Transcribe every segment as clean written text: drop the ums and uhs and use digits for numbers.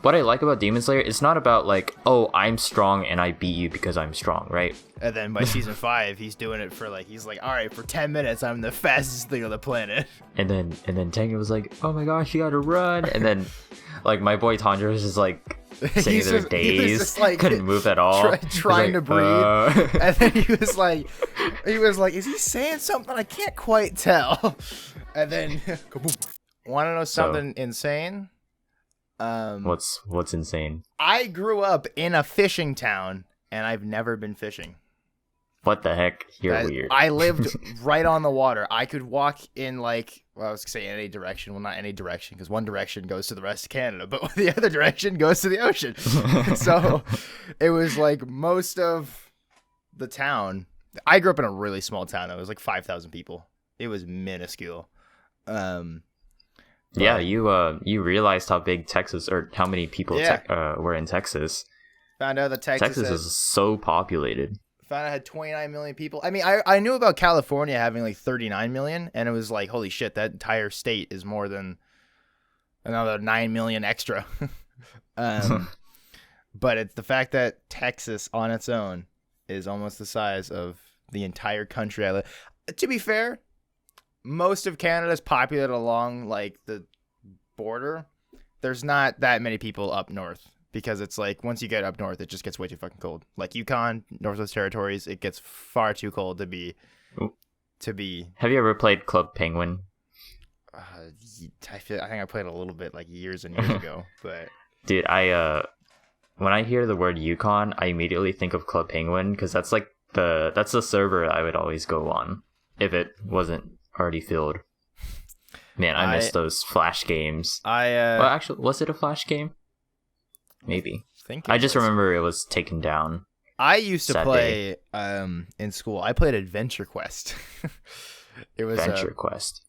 what I like about Demon Slayer, it's not about like, oh, I'm strong and I beat you because I'm strong, right? And then by season 5, he's doing it for like, he's like, all right, for 10 minutes, I'm the fastest thing on the planet. And then Tengen was like, oh my gosh, you gotta run. And then like my boy Tanjiro was just like sitting there days, like, couldn't move at all, trying to breathe. And then he was like, is he saying something? I can't quite tell. And then, want to know something insane? What's insane? I grew up in a fishing town, and I've never been fishing. What the heck? You're weird. I lived right on the water. I could walk in like, well, I was saying any direction. Well, not any direction, because one direction goes to the rest of Canada, but the other direction goes to the ocean. So it was like most of the town. I grew up in a really small town. It was like 5,000 people. It was minuscule. Yeah, you realized how big Texas, or how many people were in Texas. Found out that Texas is so populated. Found out it had 29 million people. I mean, I knew about California having like 39 million, and it was like, holy shit, that entire state is more than another 9 million extra. But it's the fact that Texas on its own is almost the size of the entire country I live. To be fair, most of Canada is populated along like the border. There's not that many people up north. Because it's like, once you get up north, it just gets way too fucking cold. Like Yukon, Northwest Territories, it gets far too cold to be. Have you ever played Club Penguin? I think I played a little bit like years and years ago, but. Dude, when I hear the word Yukon, I immediately think of Club Penguin because that's like that's the server I would always go on if it wasn't already filled. Man, I miss those Flash games. Well, actually, was it a Flash game? Maybe. I just remember it was taken down. I used to play in school. I played Adventure Quest. It was Adventure Quest.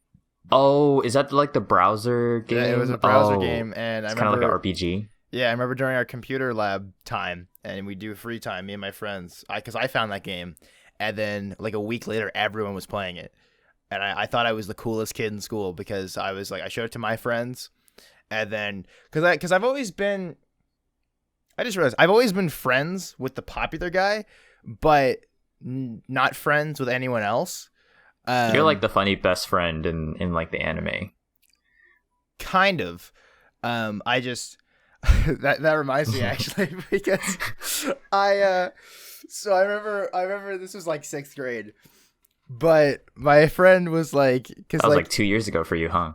Oh, is that like the browser game? Yeah, it was a browser game, and it's kind of like an RPG. Yeah, I remember during our computer lab time, and we do free time, me and my friends, because I found that game, and then like a week later, everyone was playing it, and I thought I was the coolest kid in school because I was like, I showed it to my friends, and then because I've always been. I just realized I've always been friends with the popular guy, but not friends with anyone else. You're like the funny best friend in like the anime. Kind of. I just that reminds me actually because I remember this was like 6th grade, but my friend was like, because that was like 2 years ago for you, huh?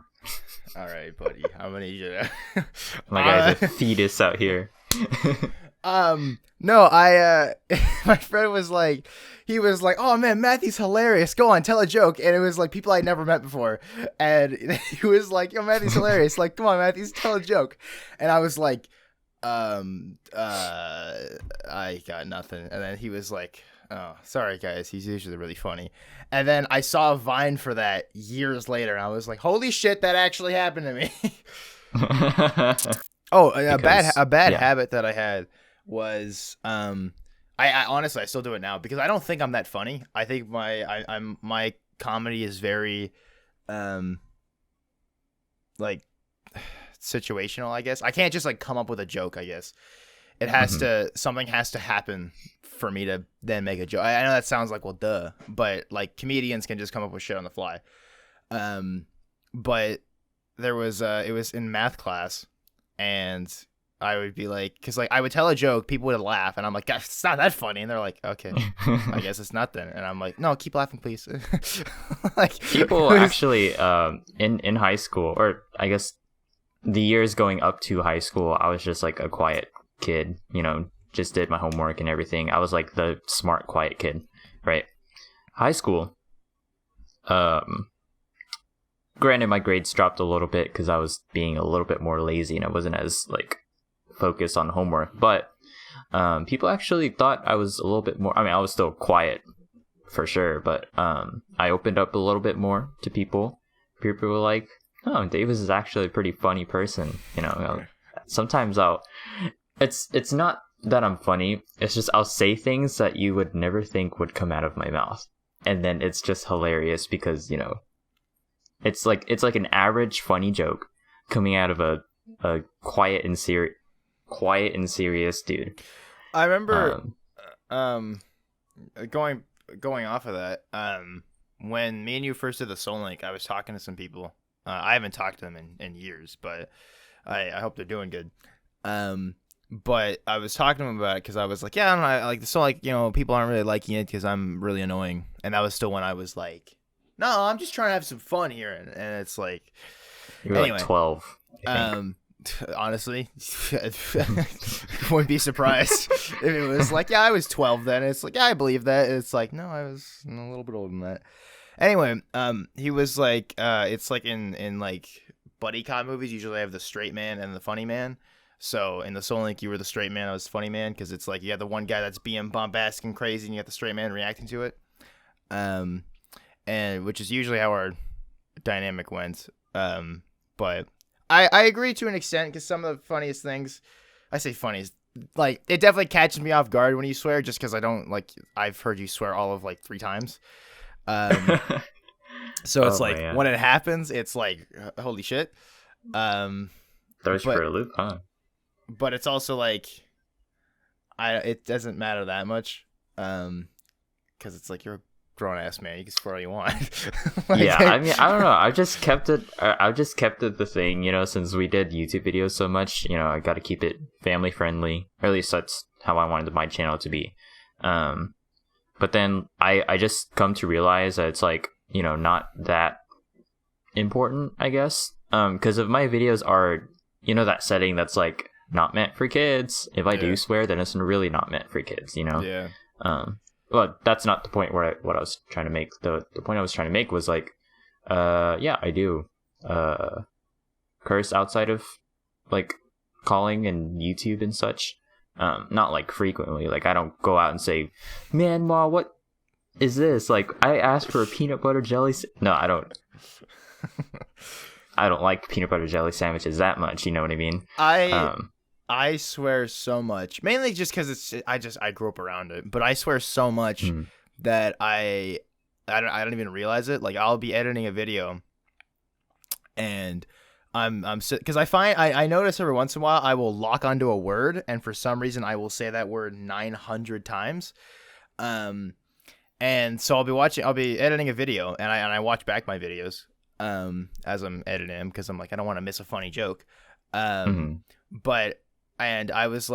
All right, buddy. I'm gonna need you to. My guy's a fetus out here. No, my friend was like, oh man, Matthew's hilarious. Go on, tell a joke. And it was like people I'd never met before. And he was like, yo, Matthew's hilarious. Like, come on, Matthew, tell a joke. And I was like, I got nothing. And then he was like, oh, sorry guys, he's usually really funny. And then I saw a Vine for that years later, and I was like, holy shit, that actually happened to me. A bad habit that I had was I honestly, I still do it now because I don't think I'm that funny. I think my comedy is very like situational, I guess. I can't just like come up with a joke, I guess. It has to, something has to happen for me to then make a joke. I know that sounds like, well, duh, but like comedians can just come up with shit on the fly. But there was it was in math class, and I would be like, because like I would tell a joke, people would laugh, and I'm like, gosh, it's not that funny, and they're like, okay, I guess it's not then, and I'm like, no, keep laughing, please. Like people actually in high school, or I guess the years going up to high school, I was just like a quiet kid, you know, just did my homework and everything. I was like the smart, quiet kid, right? High school, granted my grades dropped a little bit because I was being a little bit more lazy and I wasn't as like focused on homework, but people actually thought I was a little bit more, I mean, I was still quiet for sure, but I opened up a little bit more to people. People were like, oh, Davis is actually a pretty funny person, you know. Sometimes it's not that I'm funny, it's just I'll say things that you would never think would come out of my mouth, and then it's just hilarious because, you know, it's like an average funny joke coming out of a quiet and serious, quiet and serious dude. I remember going off of that. When me and you first did the Soul Link, I was talking to some people. I haven't talked to them in years, but I hope they're doing good. But I was talking to them about it because I was like, yeah, I don't know, I like the Soul, like, people aren't really liking it because I'm really annoying, and that was still when I was like, no, I'm just trying to have some fun here, and it's like, you were like 12. Honestly, wouldn't be surprised if it was like, yeah, I was 12 then. It's like, yeah, I believe that. It's like, no, I was a little bit older than that. Anyway, he was like, it's like in like buddy cop movies, usually I have the straight man and the funny man. So in the Soul Link, you were the straight man, I was the funny man, because it's like you have the one guy that's being bombastic and crazy, and you got the straight man reacting to it. And which is usually how our dynamic went. But I agree to an extent, because some of the funniest things, I say funniest, like, it definitely catches me off guard when you swear, just because I don't, like, I've heard you swear all of, like, 3 times. So it's like, man, when it happens, it's like, holy shit. Throws for a loop, huh? But it's also like, it doesn't matter that much, because it's like, you're a grown-ass man, you can swear all you want. Like, yeah, I mean, I don't know, I've just kept it the thing, since we did YouTube videos so much, I got to keep it family friendly, or at least that's how I wanted my channel to be. But then I just come to realize that it's like, not that important, I guess, because if my videos are, that setting that's like not meant for kids, if I do swear, then it's really not meant for kids, Yeah. Well, that's not the point what I was trying to make. The point I was trying to make was like, yeah, I do curse outside of like calling and YouTube and such. Not like frequently. Like, I don't go out and say, man, ma, what is this? Like, I asked for a peanut butter jelly. No, I don't. I don't like peanut butter jelly sandwiches that much. You know what I mean? I swear so much, mainly just because I grew up around it, but I swear so much that I don't even realize it. Like, I'll be editing a video, and because I notice every once in a while I will lock onto a word, and for some reason I will say that word 900 times, and so I'll be editing a video, and I watch back my videos as I'm editing them, because I'm like, I don't want to miss a funny joke, but. And I was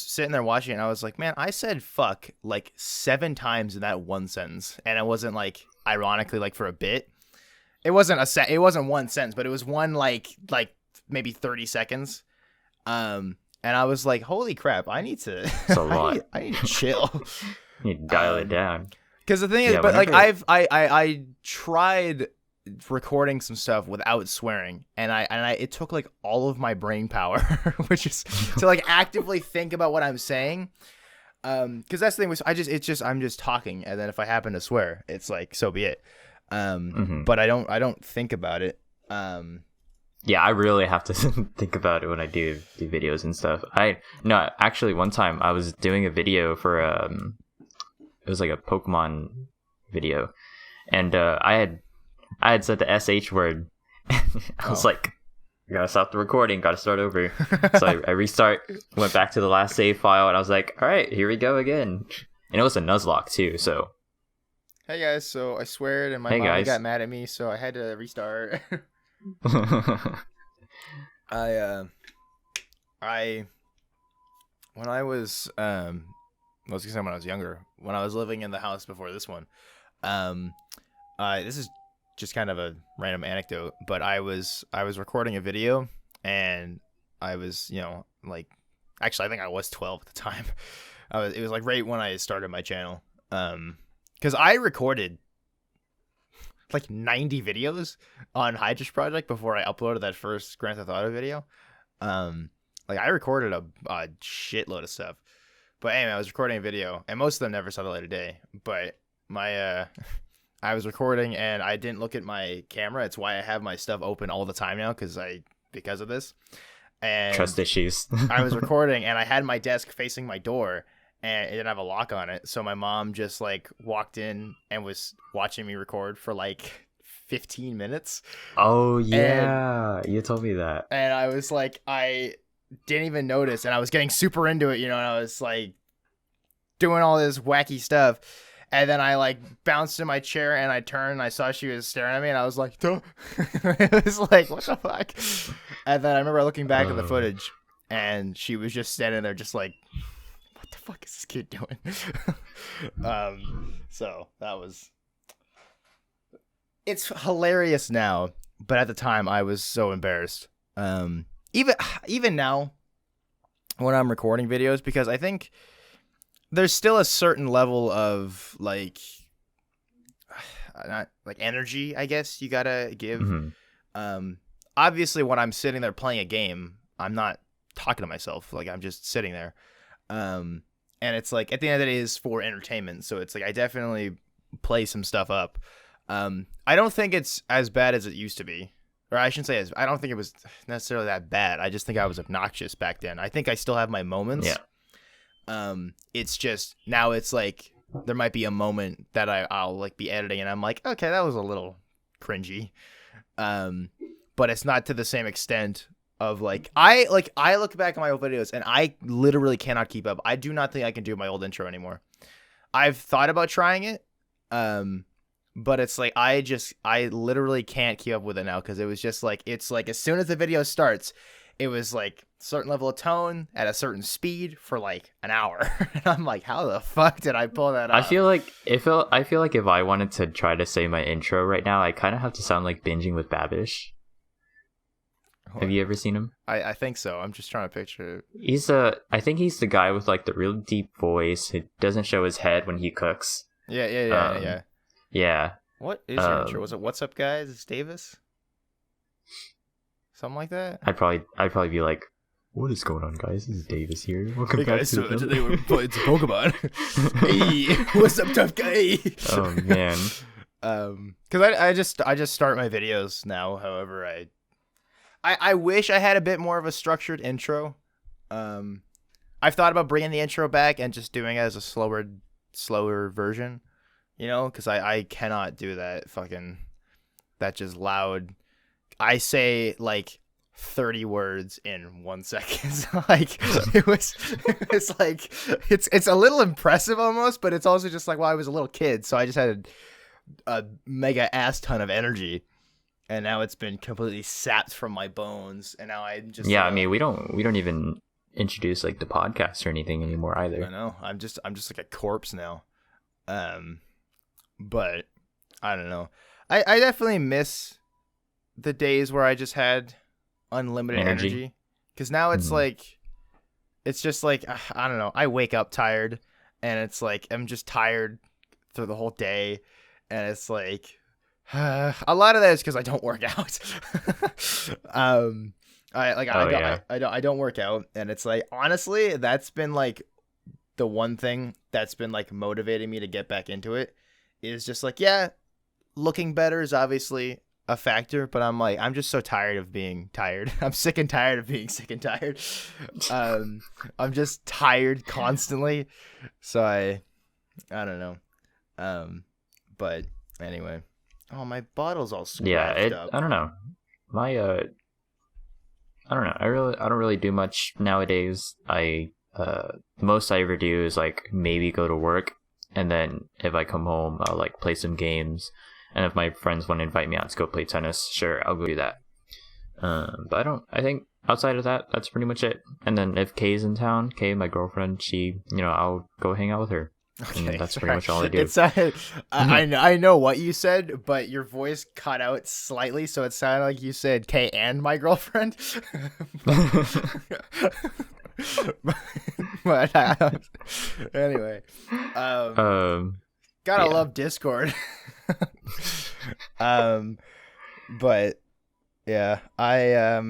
sitting there watching it, and I was like, man, I said fuck like 7 times in that one sentence. And it wasn't like, ironically, like for a bit. It wasn't one sentence, but it was one like maybe 30 seconds. And I was like, holy crap, I need to That's a lot. I need to chill. You need to dial it down. Because the thing is, but like I tried recording some stuff without swearing, and it took like all of my brain power, which is to like actively think about what I'm saying, because that's the thing was I'm just talking, and then if I happen to swear, it's like, so be it, but I don't think about it. Yeah, I really have to think about it when I do videos and stuff. Actually, one time I was doing a video for it was like a Pokemon video, and I had said the SH word. I was like, I gotta stop the recording, gotta start over. So I restart, went back to the last save file, and I was like, all right, here we go again. And it was a Nuzlocke too, so. Hey guys, so I sweared, and my mom got mad at me, so I had to restart. When I was when I was younger, when I was living in the house before this one, this is just kind of a random anecdote, but I was recording a video, and I was, like, actually I think I was 12 at the time. It was like right when I started my channel, because I recorded like 90 videos on Hydra's project before I uploaded that first Grand Theft Auto video. Like, I recorded a shitload of stuff, but anyway, I was recording a video, and most of them never saw the light of day, but my I was recording, and I didn't look at my camera. It's why I have my stuff open all the time now, because of this. And trust issues. I was recording, and I had my desk facing my door, and it didn't have a lock on it. So my mom just like walked in and was watching me record for like 15 minutes. Oh yeah, you told me that. And I was like, I didn't even notice, and I was getting super into it, and I was like doing all this wacky stuff. And then I like bounced in my chair and I turned and I saw she was staring at me and I was like, duh. It was like, what the fuck? And then I remember looking back at the footage and she was just standing there just like, what the fuck is this kid doing? So that was, it's hilarious now, but at the time I was so embarrassed. Even now when I'm recording videos, because I think there's still a certain level of like, not like energy, I guess you gotta give. Mm-hmm. Obviously, when I'm sitting there playing a game, I'm not talking to myself. Like I'm just sitting there. And it's like at the end of the day, it's for entertainment. So it's like I definitely play some stuff up. I don't think it's as bad as it used to be, or I shouldn't say I don't think it was necessarily that bad. I just think I was obnoxious back then. I think I still have my moments. Yeah. It's just now it's like there might be a moment that I'll like be editing and I'm like, okay, that was a little cringy. But it's not to the same extent of like I look back at my old videos and I literally cannot keep up. I do not think I can do my old intro anymore. I've thought about trying it. But it's like I literally can't keep up with it now because it was just like it's like as soon as the video starts, it was like a certain level of tone at a certain speed for like an hour. And I'm like, how the fuck did I pull that off? I feel like if I wanted to try to say my intro right now, I kind of have to sound like Binging with Babish. Have you ever seen him? I think so. I'm just trying to picture it. I think he's the guy with like the real deep voice. He doesn't show his head when he cooks. Yeah. Yeah. What is your intro? Was it "What's up, guys"? It's Davis. Something like that. I'd probably be like, "What is going on, guys? This is Davis here. Welcome back guys, to the today we're playing some Pokemon. Hey, what's up, tough guy? Oh man. Because I just start my videos now. However, I wish I had a bit more of a structured intro. I've thought about bringing the intro back and just doing it as a slower version. Because I cannot do that that just loud. I say like 30 words in 1 second. Like it was like it's a little impressive almost, but it's also just like, well, I was a little kid, so I just had a mega ass ton of energy, and now it's been completely sapped from my bones, and now I'm just I mean we don't even introduce like the podcast or anything anymore either. I know I'm just like a corpse now. But I don't know. I definitely miss the days where I just had unlimited energy. Because now it's like, it's just like, I don't know. I wake up tired and it's like, I'm just tired through the whole day. And it's like, a lot of that is because I don't work out. I don't work out. And it's like, honestly, that's been like the one thing that's been like motivating me to get back into it. Is just like, yeah, looking better is obviously a factor, but I'm like, I'm just so tired of being tired. I'm sick and tired of being sick and tired. I'm just tired constantly. So I don't know. But anyway, oh, my bottle's all scratched up. I don't know. I don't know. I don't really do much nowadays. The most I ever do is like maybe go to work. And then if I come home, I'll like play some games. And if my friends want to invite me out to go play tennis, sure, I'll go do that. But I think outside of that, that's pretty much it. And then if Kay's in town, Kay, my girlfriend, she, I'll go hang out with her. Okay, and that's pretty much all I do. I know what you said, but your voice cut out slightly, so it sounded like you said Kay and my girlfriend. But anyway, gotta love Discord. But yeah, I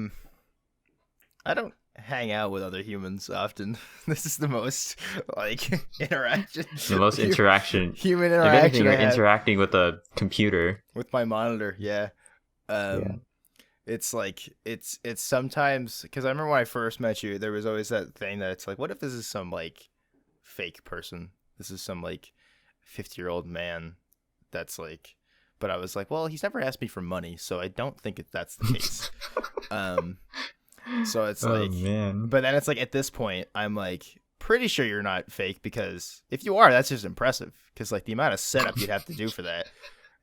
don't hang out with other humans often. This is the most like interaction. The most interaction. Human interaction. If anything, you're interacting with a computer. With my monitor, yeah. It's like it's sometimes because I remember when I first met you, there was always that thing that it's like, what if this is some like fake person? This is some like 50-year-old man that's like, but I was like, well, he's never asked me for money, so I don't think that's the case. So it's Oh like, man. but then it's like at this point, I'm like pretty sure you're not fake, because if you are, that's just impressive. Because like the amount of setup you'd have to do for that.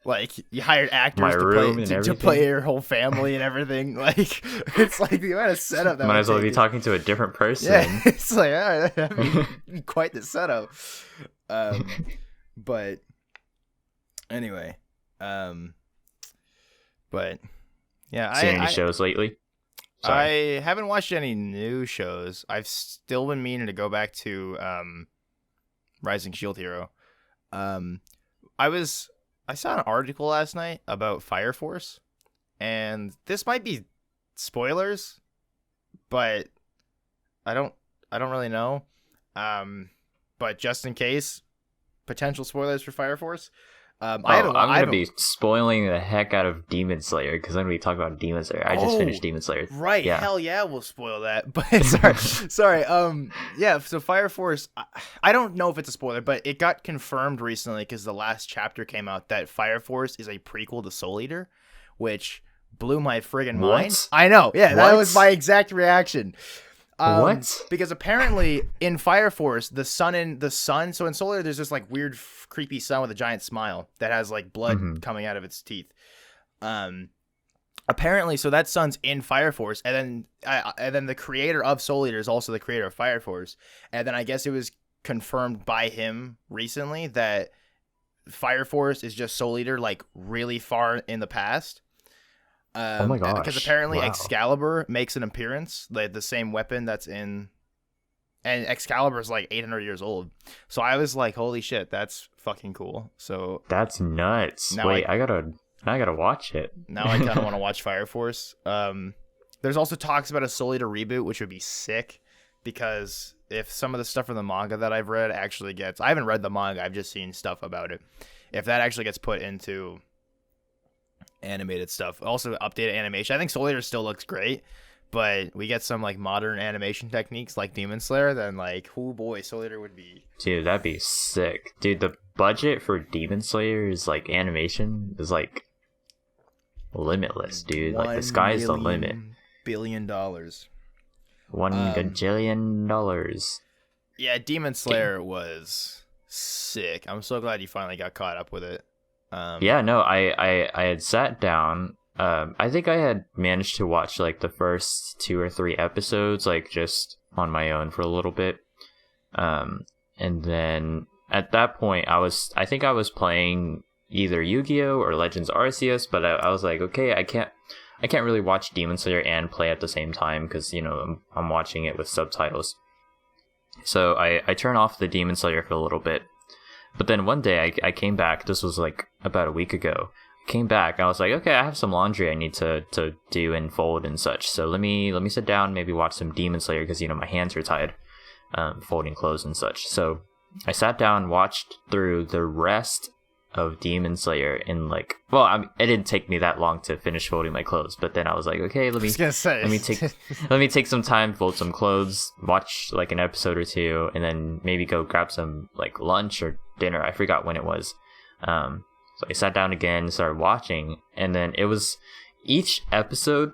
Like you hired My actors room and to everything. play your whole family and everything. Like it's like the amount of setup that Might would as well take be is- talking to a different person. Yeah, it's like that'd be quite the setup. But anyway, but yeah, Seen any shows lately? I haven't watched any new shows. I've still been meaning to go back to Rising Shield Hero. I saw an article last night about Fire Force, and this might be spoilers, but I don't really know. But just in case, potential spoilers for Fire Force. I'm gonna be spoiling the heck out of Demon Slayer because I'm gonna be talking about Demon Slayer. I just finished Demon Slayer. Right, Yeah. hell yeah, we'll spoil that. But sorry. Yeah. So Fire Force, I don't know if it's a spoiler, but it got confirmed recently because the last chapter came out that Fire Force is a prequel to Soul Eater, which blew my friggin' mind. What? I know. Yeah, that What? was my exact reaction. What? Because apparently in Fire Force, the sun. So in Soul Eater, there's this like weird, creepy sun with a giant smile that has like blood coming out of its teeth. Apparently, so that sun's in Fire Force, and then the creator of Soul Eater is also the creator of Fire Force, and then I guess it was confirmed by him recently that Fire Force is just Soul Eater, like really far in the past. Oh my gosh! Because apparently Wow. Excalibur makes an appearance, like the same weapon that's in, and Excalibur is like 800 years old. So I was like, holy shit, that's fucking cool. So That's nuts. Now Wait, I gotta watch it. now I kind of want to watch Fire Force. There's also talks about a Soul Eater reboot, which would be sick, because if some of the stuff from the manga that I've read actually gets, I haven't read the manga, I've just seen stuff about it. If that actually gets put into animated stuff, also updated animation, I think Soul Eater still looks great, but we get some like modern animation techniques like Demon Slayer, then like, oh boy, Soul Eater would be. Dude, that'd be sick. Dude, the budget for Demon Slayer's like animation is like limitless, dude. Like the sky's the limit. $1 billion. $1 gajillion dollars. Yeah, Demon Slayer was sick. I'm so glad you finally got caught up with it. Yeah, no, I had sat down. I think I had managed to watch like the first 2 or 3 episodes, like just on my own for a little bit. And then at that point, I think I was playing either Yu-Gi-Oh or Legends Arceus, but I was like, okay, I can't really watch Demon Slayer and play at the same time because I'm watching it with subtitles. So I turn off the Demon Slayer for a little bit. But then one day I came back. This was like about a week ago. I came back. I was like, okay, I have some laundry I need to do and fold and such. So let me sit down, maybe watch some Demon Slayer because my hands are tied, folding clothes and such. So I sat down, watched through the rest of Demon Slayer in like, it didn't take me that long to finish folding my clothes. But then I was like, okay, let me take some time, fold some clothes, watch like an episode or two, and then maybe go grab some like lunch or dinner. I forgot when it was. So I sat down again, started watching, and then it was each episode.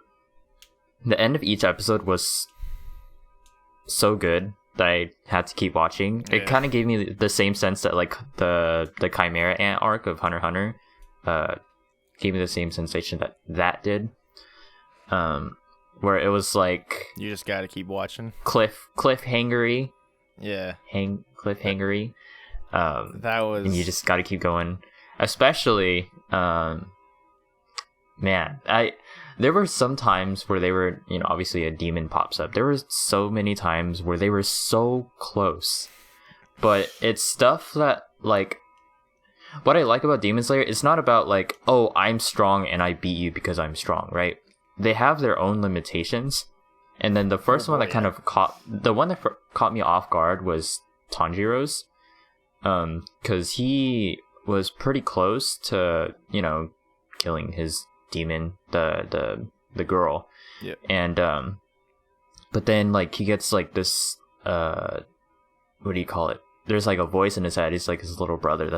The end of each episode was so good that I had to keep watching. Yeah. It kind of gave me the same sense that like the Chimera Ant arc of Hunter x Hunter gave me the same sensation that did. Where it was like You just gotta keep watching. cliffhangery. Yeah, Cliffhangery. that was. And you just got to keep going. Especially, man, there were some times where they were, obviously a demon pops up. There were so many times where they were so close. But it's stuff that, like, what I like about Demon Slayer, it's not about, like, oh, I'm strong and I beat you because I'm strong, right? They have their own limitations. And then the first one that kind of caught me off guard was Tanjiro's. Because he was pretty close to, killing his demon, the girl. Yeah. And but then like he gets like this what do you call it? There's like a voice in his head. He's like his little brother.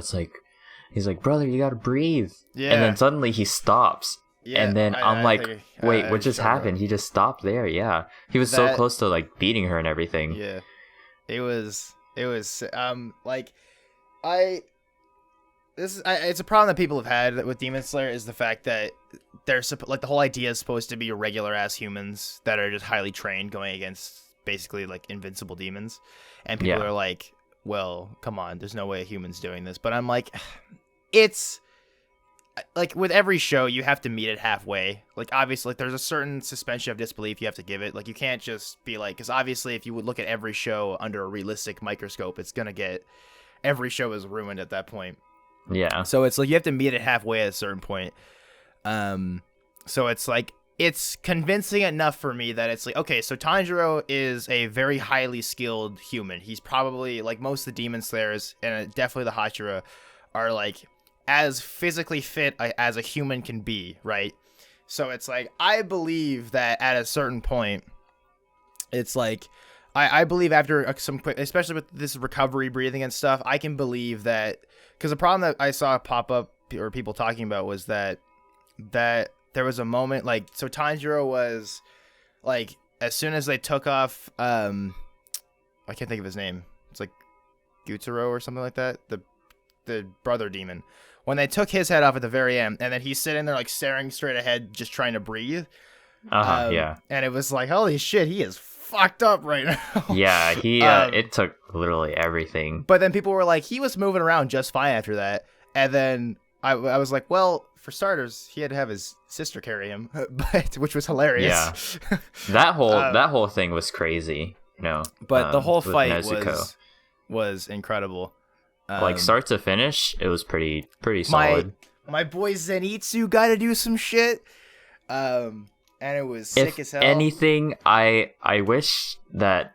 He's like, brother, you gotta breathe. Yeah. And then suddenly he stops, Yeah, And then I'm I like, think wait, I what just just don't know. happened? He just stopped there. Yeah, he was so That close to like beating her and everything. yeah, it was like I it's a problem that people have had with Demon Slayer is the fact that they're like the whole idea is supposed to be regular ass humans that are just highly trained going against basically like invincible demons, and people Yeah, are like, well, come on, there's no way a human's doing this. But I'm like, it's like with every show you have to meet it halfway. Like obviously like, there's a certain suspension of disbelief you have to give it. Like you can't just be like, because obviously if you would look at every show under a realistic microscope, it's gonna get every show is ruined at that point. yeah, So it's like you have to meet it halfway at a certain point. So it's like it's convincing enough for me that it's like, okay, so Tanjiro is a very highly skilled human. He's probably like most of the Demon Slayers and definitely the Hashira are like as physically fit as a human can be, right? So it's like I believe that at a certain point, it's like I believe after some quick, especially with this recovery breathing and stuff, I can believe that because the problem that I saw pop up or people talking about was that there was a moment like so Tanjiro was like as soon as they took off I can't think of his name. It's like Gutsuro or something like that. The brother demon. When they took his head off at the very end, and then he's sitting there like staring straight ahead, just trying to breathe. yeah, And it was like, holy shit, he is fucked up right now. yeah. He it took literally everything. But then people were like, he was moving around just fine after that. And then I was like, well, for starters, he had to have his sister carry him, but which was hilarious. Yeah, that whole thing was crazy. But the whole with fight Nezuko. was incredible. Like start to finish, it was pretty solid. My boy Zenitsu got to do some shit. And it was sick as hell. Anything, I wish that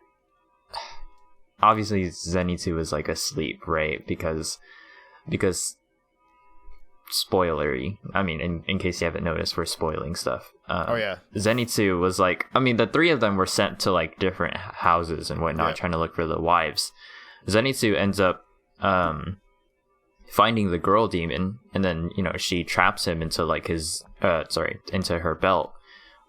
obviously Zenitsu was like asleep, right? Because spoilery. I mean, in case you haven't noticed, we're spoiling stuff. Oh yeah. Zenitsu was like, I mean, the three of them were sent to like different houses and whatnot, trying to look for the wives. Zenitsu ends up finding the girl demon, and then she traps him into like his into her belt.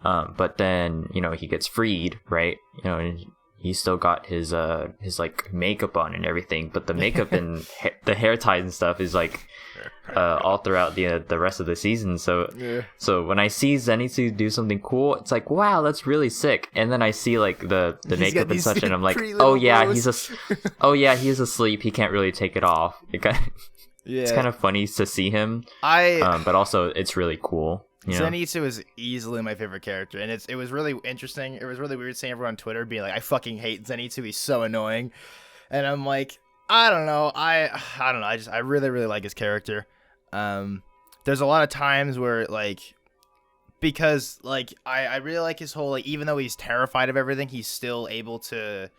But then he gets freed, right? And he still got his like makeup on and everything, but the makeup and the hair ties and stuff is like all throughout the rest of the season. So when I see Zenitsu do something cool, it's like, wow, that's really sick. And then I see like the makeup and such, and I'm like, oh yeah, he's asleep. He can't really take it off. It's kind of funny to see him. But also it's really cool. Zenitsu is easily my favorite character, and it was really interesting. It was really weird seeing everyone on Twitter being like, I fucking hate Zenitsu. He's so annoying. And I'm like, I don't know. I don't know. I really, really like his character. There's a lot of times where like, because like I really like his whole like, even though he's terrified of everything, he's still able to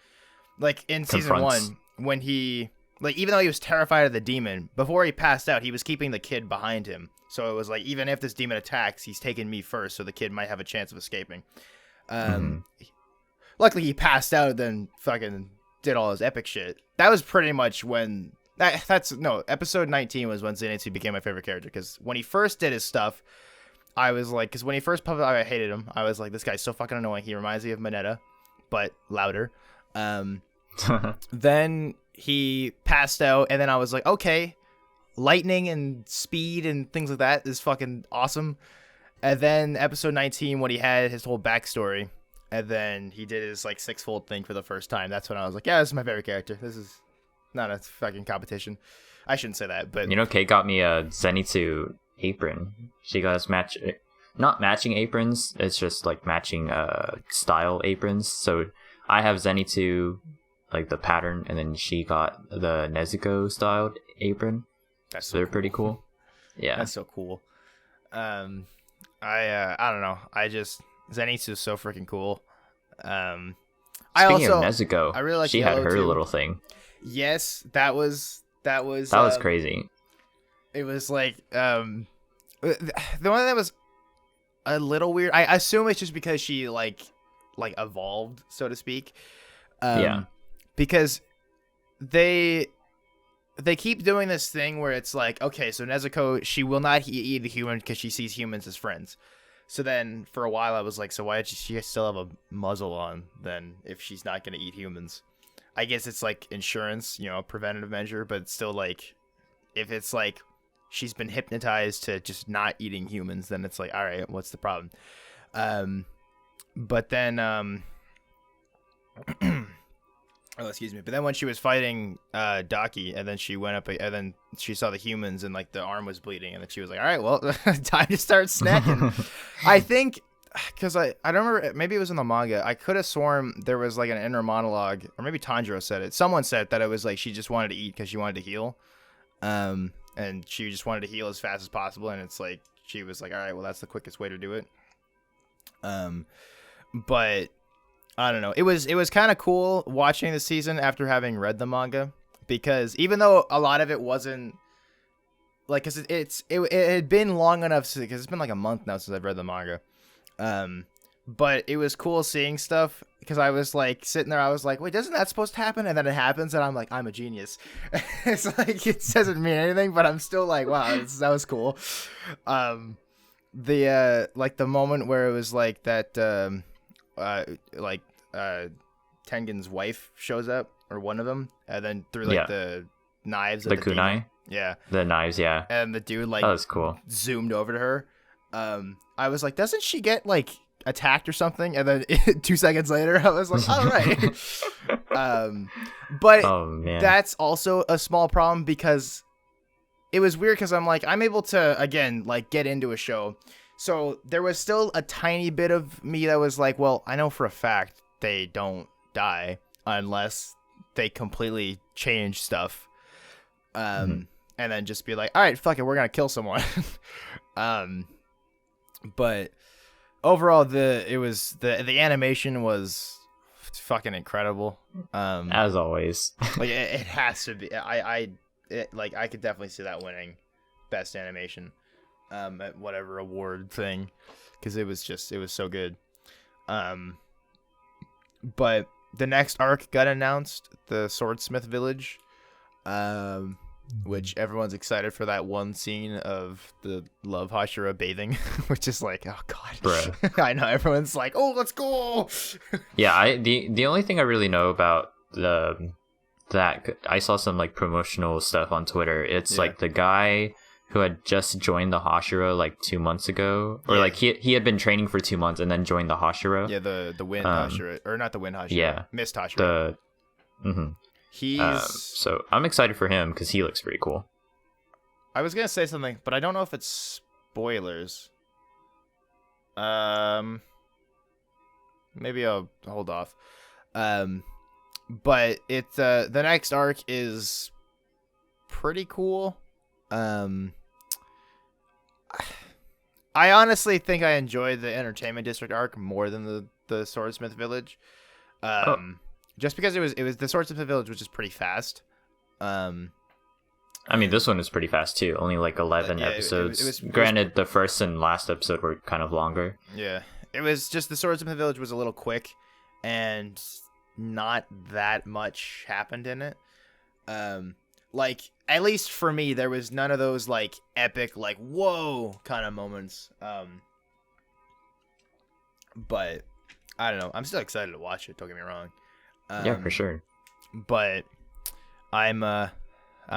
like in season 1 when he like, even though he was terrified of the demon before he passed out, he was keeping the kid behind him. So it was like, even if this demon attacks, he's taking me first, so the kid might have a chance of escaping. Luckily he passed out, then fucking did all his epic shit. That was pretty much when episode 19 was when Zenitsu became my favorite character, because when he first did his stuff, I was like, because when he first popped out, I hated him. I was like, this guy's so fucking annoying. He reminds me of Mineta, but louder. Then he passed out, and then I was like, okay, lightning and speed and things like that is fucking awesome. And then episode 19, when he had his whole backstory, and then he did his like sixfold thing for the first time, that's when I was like, yeah, this is my favorite character. This is not a fucking competition. I shouldn't say that, but Kate got me a Zenitsu apron. She got us not matching aprons, it's just like matching style aprons. So I have Zenitsu, like the pattern, and then she got the Nezuko styled apron. So they're pretty cool. Yeah, that's so cool. I don't know. Zenitsu is so freaking cool. Speaking of Nezuko, I really like. She had her little thing. Yes, that was crazy. It was like the one that was a little weird. I assume it's just because she like evolved, so to speak. Yeah. Because they they keep doing this thing where it's like, okay, so Nezuko, she will not eat a human because she sees humans as friends. So then for a while I was like, so why did she still have a muzzle on then if she's not going to eat humans? I guess it's like insurance, a preventative measure, but it's still like, if it's like she's been hypnotized to just not eating humans, then it's like, all right, what's the problem? But then, oh, excuse me. But then when she was fighting Daki, and then she went up, and then she saw the humans, and like the arm was bleeding, and then she was like, all right, well, time to start snacking. I think, because I don't remember, maybe it was in the manga. I could have sworn there was like an inner monologue, or maybe Tanjiro said it. Someone said that it was like she just wanted to eat because she wanted to heal. And she just wanted to heal as fast as possible, and it's like she was like, all right, well, that's the quickest way to do it. But I don't know. It was kind of cool watching the season after having read the manga, because even though a lot of it wasn't like, because it had been long enough, because it's been like a month now since I've read the manga. But it was cool seeing stuff, because I was like sitting there, I was like, wait, isn't that supposed to happen? And then it happens, and I'm like, I'm a genius. It's like, it doesn't mean anything, but I'm still like, wow, that was cool. Like the moment where it was like that, Tengen's wife shows up, or one of them, and then through like the knives, the kunai, the knives, and the dude like, that was cool, zoomed over to her. I was like, doesn't she get like attacked or something? And then 2 seconds later, I was like, all right. But that's also a small problem, because it was weird, because I'm like, I'm able to, again, like get into a show. So there was still a tiny bit of me that was like, well, I know for a fact they don't die unless they completely change stuff. And then just be like, all right, fuck it, we're going to kill someone. But overall, the animation was fucking incredible. As always. Like it has to be. I could definitely see that winning best animation at whatever award thing, because it was so good. But the next arc got announced, the Swordsmith Village, which everyone's excited for, that one scene of the Love Hashira bathing, which is like, oh god, bruh. I know, everyone's like, oh, let's go. Yeah, the only thing I really know about that, I saw some like promotional stuff on Twitter. It's like the guy who had just joined the Hashira like 2 months ago, or like he had been training for 2 months and then joined the Hashira. Yeah, the Wind Hashira, or not the Wind Hashira. Yeah, Mist Hashira. He's so I'm excited for him, because he looks pretty cool. I was gonna say something, but I don't know if it's spoilers. Maybe I'll hold off. But it's the next arc is pretty cool. I honestly think I enjoyed the Entertainment District arc more than the Swordsmith Village. Just because it was the Swordsmith Village was just pretty fast. I mean, this one was pretty fast too. Only like 11 episodes. Granted, the first and last episode were kind of longer. Yeah, it was just the Swordsmith Village was a little quick, and not that much happened in it. Like, at least for me, there was none of those like epic, like whoa kind of moments. But I don't know. I'm still excited to watch it. Don't get me wrong. Yeah, for sure. But I'm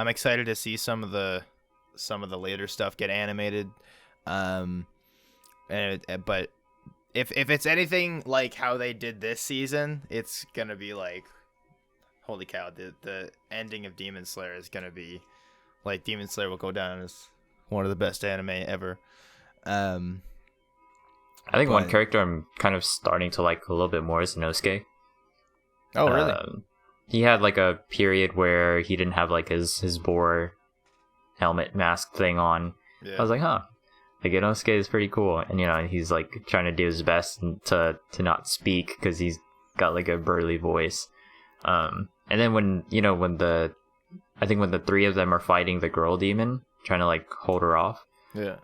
excited to see some of the later stuff get animated. But if it's anything like how they did this season, it's gonna be like, holy cow! The ending of Demon Slayer is gonna be like, Demon Slayer will go down as one of the best anime ever. I think one character I'm kind of starting to like a little bit more is Inosuke. Oh, really? He had like a period where he didn't have like his boar helmet mask thing on. Yeah. I was like, huh. Like, Inosuke is pretty cool. And, he's like trying to do his best to not speak, because he's got like a burly voice. And then when the three of them are fighting the girl demon, trying to like hold her off. Yeah.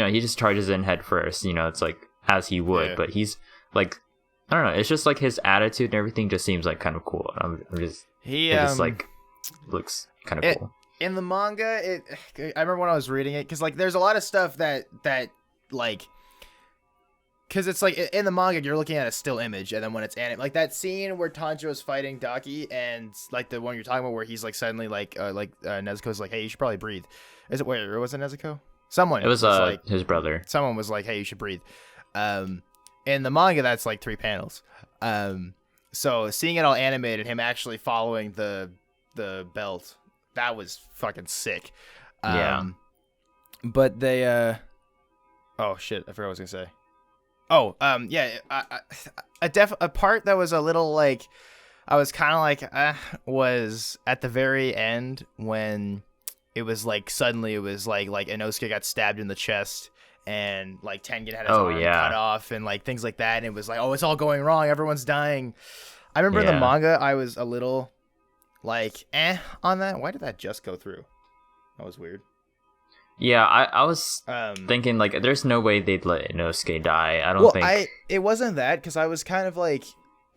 He just charges in head first, it's like as he would, but he's like, I don't know, it's just like his attitude and everything just seems like kind of cool. I'm just like, looks kind of cool. In the manga, I remember when I was reading it, because like there's a lot of stuff that like, because it's like in the manga you're looking at a still image, and then when it's like that scene where Tanjiro's fighting Daki, and like the one you're talking about where he's like suddenly like Nezuko's like, hey, you should probably breathe. Is it where was it Nezuko? Someone. It was like, his brother. Someone was like, hey, you should breathe. In the manga, that's like 3 panels. So seeing it all animated, him actually following the belt, that was fucking sick. Yeah. But they oh shit, I forgot what I was gonna say. Oh, yeah, a part that was a little like, I was kind of like, was at the very end when it was like suddenly it was like Inosuke got stabbed in the chest, and like Tengen had his arm cut off, and like things like that, and it was like, oh, it's all going wrong, everyone's dying. I remember in the manga I was a little like on that. Why did that just go through? That was weird. Yeah, I was thinking like there's no way they'd let Inosuke die. I don't think it wasn't that, because I was kind of like,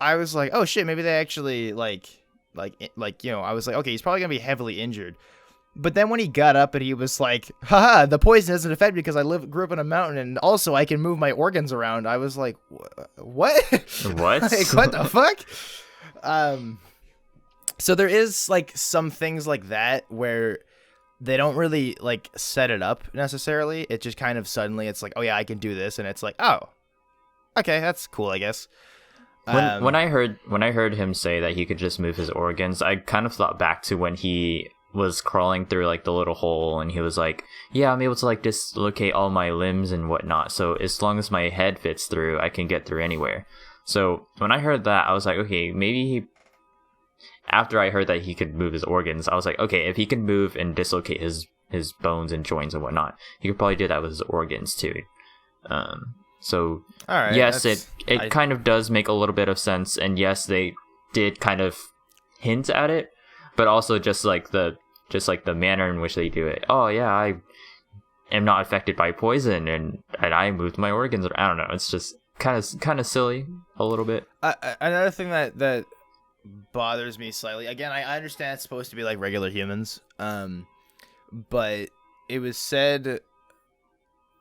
I was like, oh shit, maybe they actually like you know, I was like, okay, he's probably gonna be heavily injured. But then when he got up and he was like, haha, the poison doesn't affect me because I grew up in a mountain, and also I can move my organs around. I was like, what? What? Like, what the fuck? So there is like some things like that where they don't really like set it up necessarily. It just kind of suddenly it's like, oh yeah, I can do this, and it's like, oh, okay, that's cool, I guess. When I heard him say that he could just move his organs, I kind of thought back to when he was crawling through like the little hole, and he was like, yeah, I'm able to like dislocate all my limbs and whatnot, so as long as my head fits through, I can get through anywhere. So when I heard that, I was like, okay, maybe after I heard that he could move his organs, I was like, okay, if he can move and dislocate his bones and joints and whatnot, he could probably do that with his organs too. So all right, yes, it kind of does make a little bit of sense, and yes, they did kind of hint at it, but also just like the manner in which they do it. Oh yeah, I am not affected by poison, and I moved my organs. I don't know. It's just kind of silly a little bit. Another thing that bothers me slightly. Again, I understand it's supposed to be like regular humans, but it was said,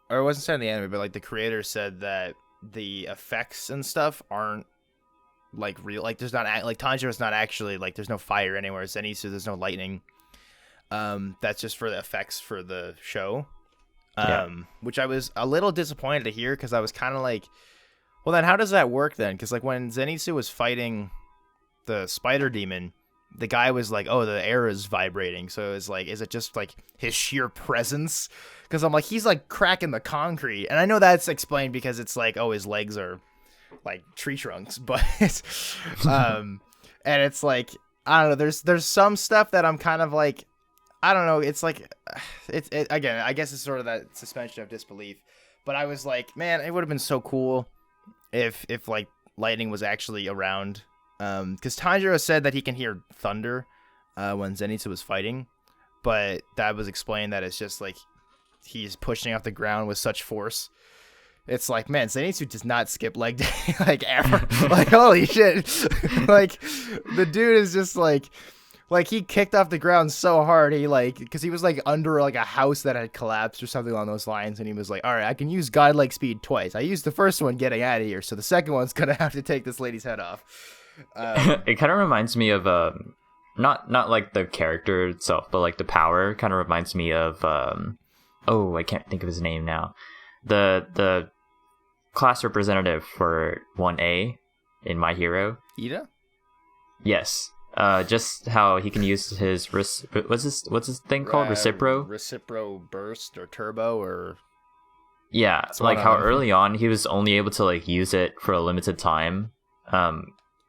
or it wasn't said in the anime, but like the creator said that the effects and stuff aren't like real. Like there's not like Tanjiro's not actually like, there's no fire anywhere. Zenitsu, there's no lightning. That's just for the effects for the show. Which I was a little disappointed to hear, because I was kind of like, well then how does that work then? Because like when Zenitsu was fighting the spider demon, the guy was like, oh, the air is vibrating, so it's like, is it just like his sheer presence? Because I'm like, he's like cracking the concrete, and I know that's explained because it's like, oh, his legs are like tree trunks, but and it's like, I don't know, there's some stuff that I'm kind of like, I don't know, it's like, it again, I guess it's sort of that suspension of disbelief, but I was like, man, it would have been so cool if like lightning was actually around. Because Tanjiro said that he can hear thunder when Zenitsu was fighting, but that was explained that it's just like he's pushing off the ground with such force. It's like, man, Zenitsu does not skip leg day like ever. Like, holy shit. Like the dude is just like he kicked off the ground so hard, he like, because he was like under like a house that had collapsed or something along those lines, and he was like, all right, I can use godlike speed twice. I used the first one getting out of here, so the second one's gonna have to take this lady's head off. It kind of reminds me of not like the character itself, but like the power kind of reminds me of oh, I can't think of his name now, the class representative for 1A in My Hero. Ida? Yes. Just how he can use his what's his thing called? Recipro burst or turbo or yeah, like how early on he was only able to like use it for a limited time.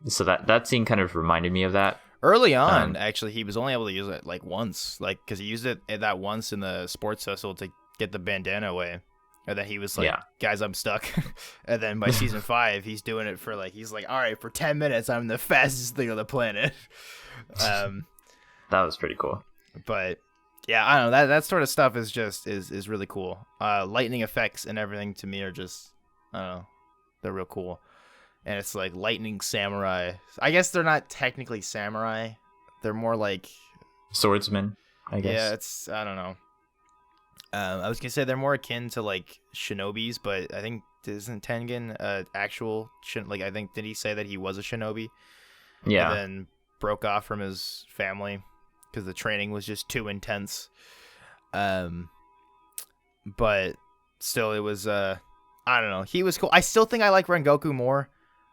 So that scene kind of reminded me of that. Early on, actually, he was only able to use it like once, like because he used it that once in the sports festival to get the bandana away, and then he was like, "Guys, I'm stuck." And then by season 5, he's doing it for like, he's like, "All right, for 10 minutes, I'm the fastest thing on the planet." That was pretty cool. But yeah, I don't know, that sort of stuff is just is really cool. Lightning effects and everything to me are just, I don't know, they're real cool. And it's like lightning samurai. I guess they're not technically samurai. They're more like swordsman, I guess. Yeah, I don't know. I was gonna say they're more akin to like shinobis, but I think isn't Tengen actual like I think did he say that he was a shinobi? Yeah. And then broke off from his family because the training was just too intense. But still, it was I don't know. He was cool. I still think I like Rengoku more.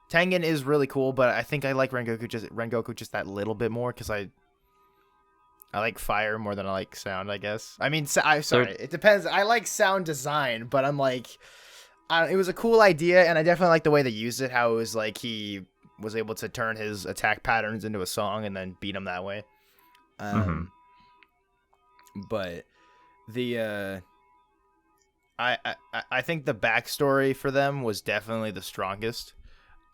Tengen is really cool, but I think I like Rengoku just that little bit more because I like fire more than I like sound, I guess. I mean, it depends. I like sound design, but I'm like, it was a cool idea, and I definitely like the way they used it. How it was like he was able to turn his attack patterns into a song and then beat him that way. But the I think the backstory for them was definitely the strongest.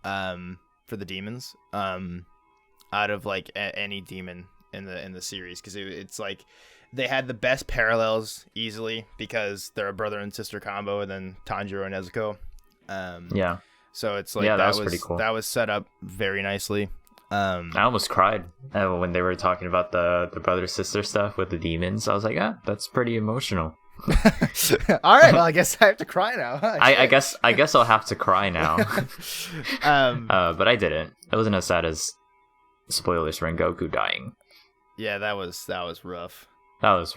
For the demons, out of like any demon in the series, because it's like they had the best parallels easily because they're a brother and sister combo, and then Tanjiro and Nezuko. Yeah. So it's like that was pretty cool. That was set up very nicely. I almost cried when they were talking about the brother sister stuff with the demons. I was like, that's pretty emotional. All right, well, I guess I have to cry now. Huh? I guess I'll have to cry now. But I didn't. It wasn't as sad as spoilers Rengoku dying. Yeah, that was rough. That was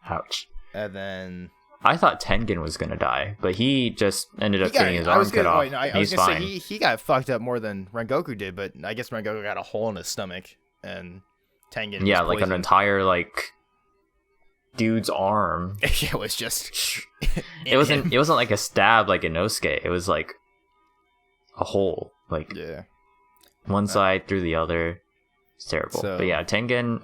ouch. And then I thought Tengen was gonna die, but he just ended up getting his arm cut off. I was gonna say he got fucked up more than Rengoku did, but I guess Rengoku got a hole in his stomach, and Tengen was like an entire like dude's arm. It was just it wasn't like a stab like Inosuke. It was like a hole, like one side through the other. It's terrible. But yeah, Tengen,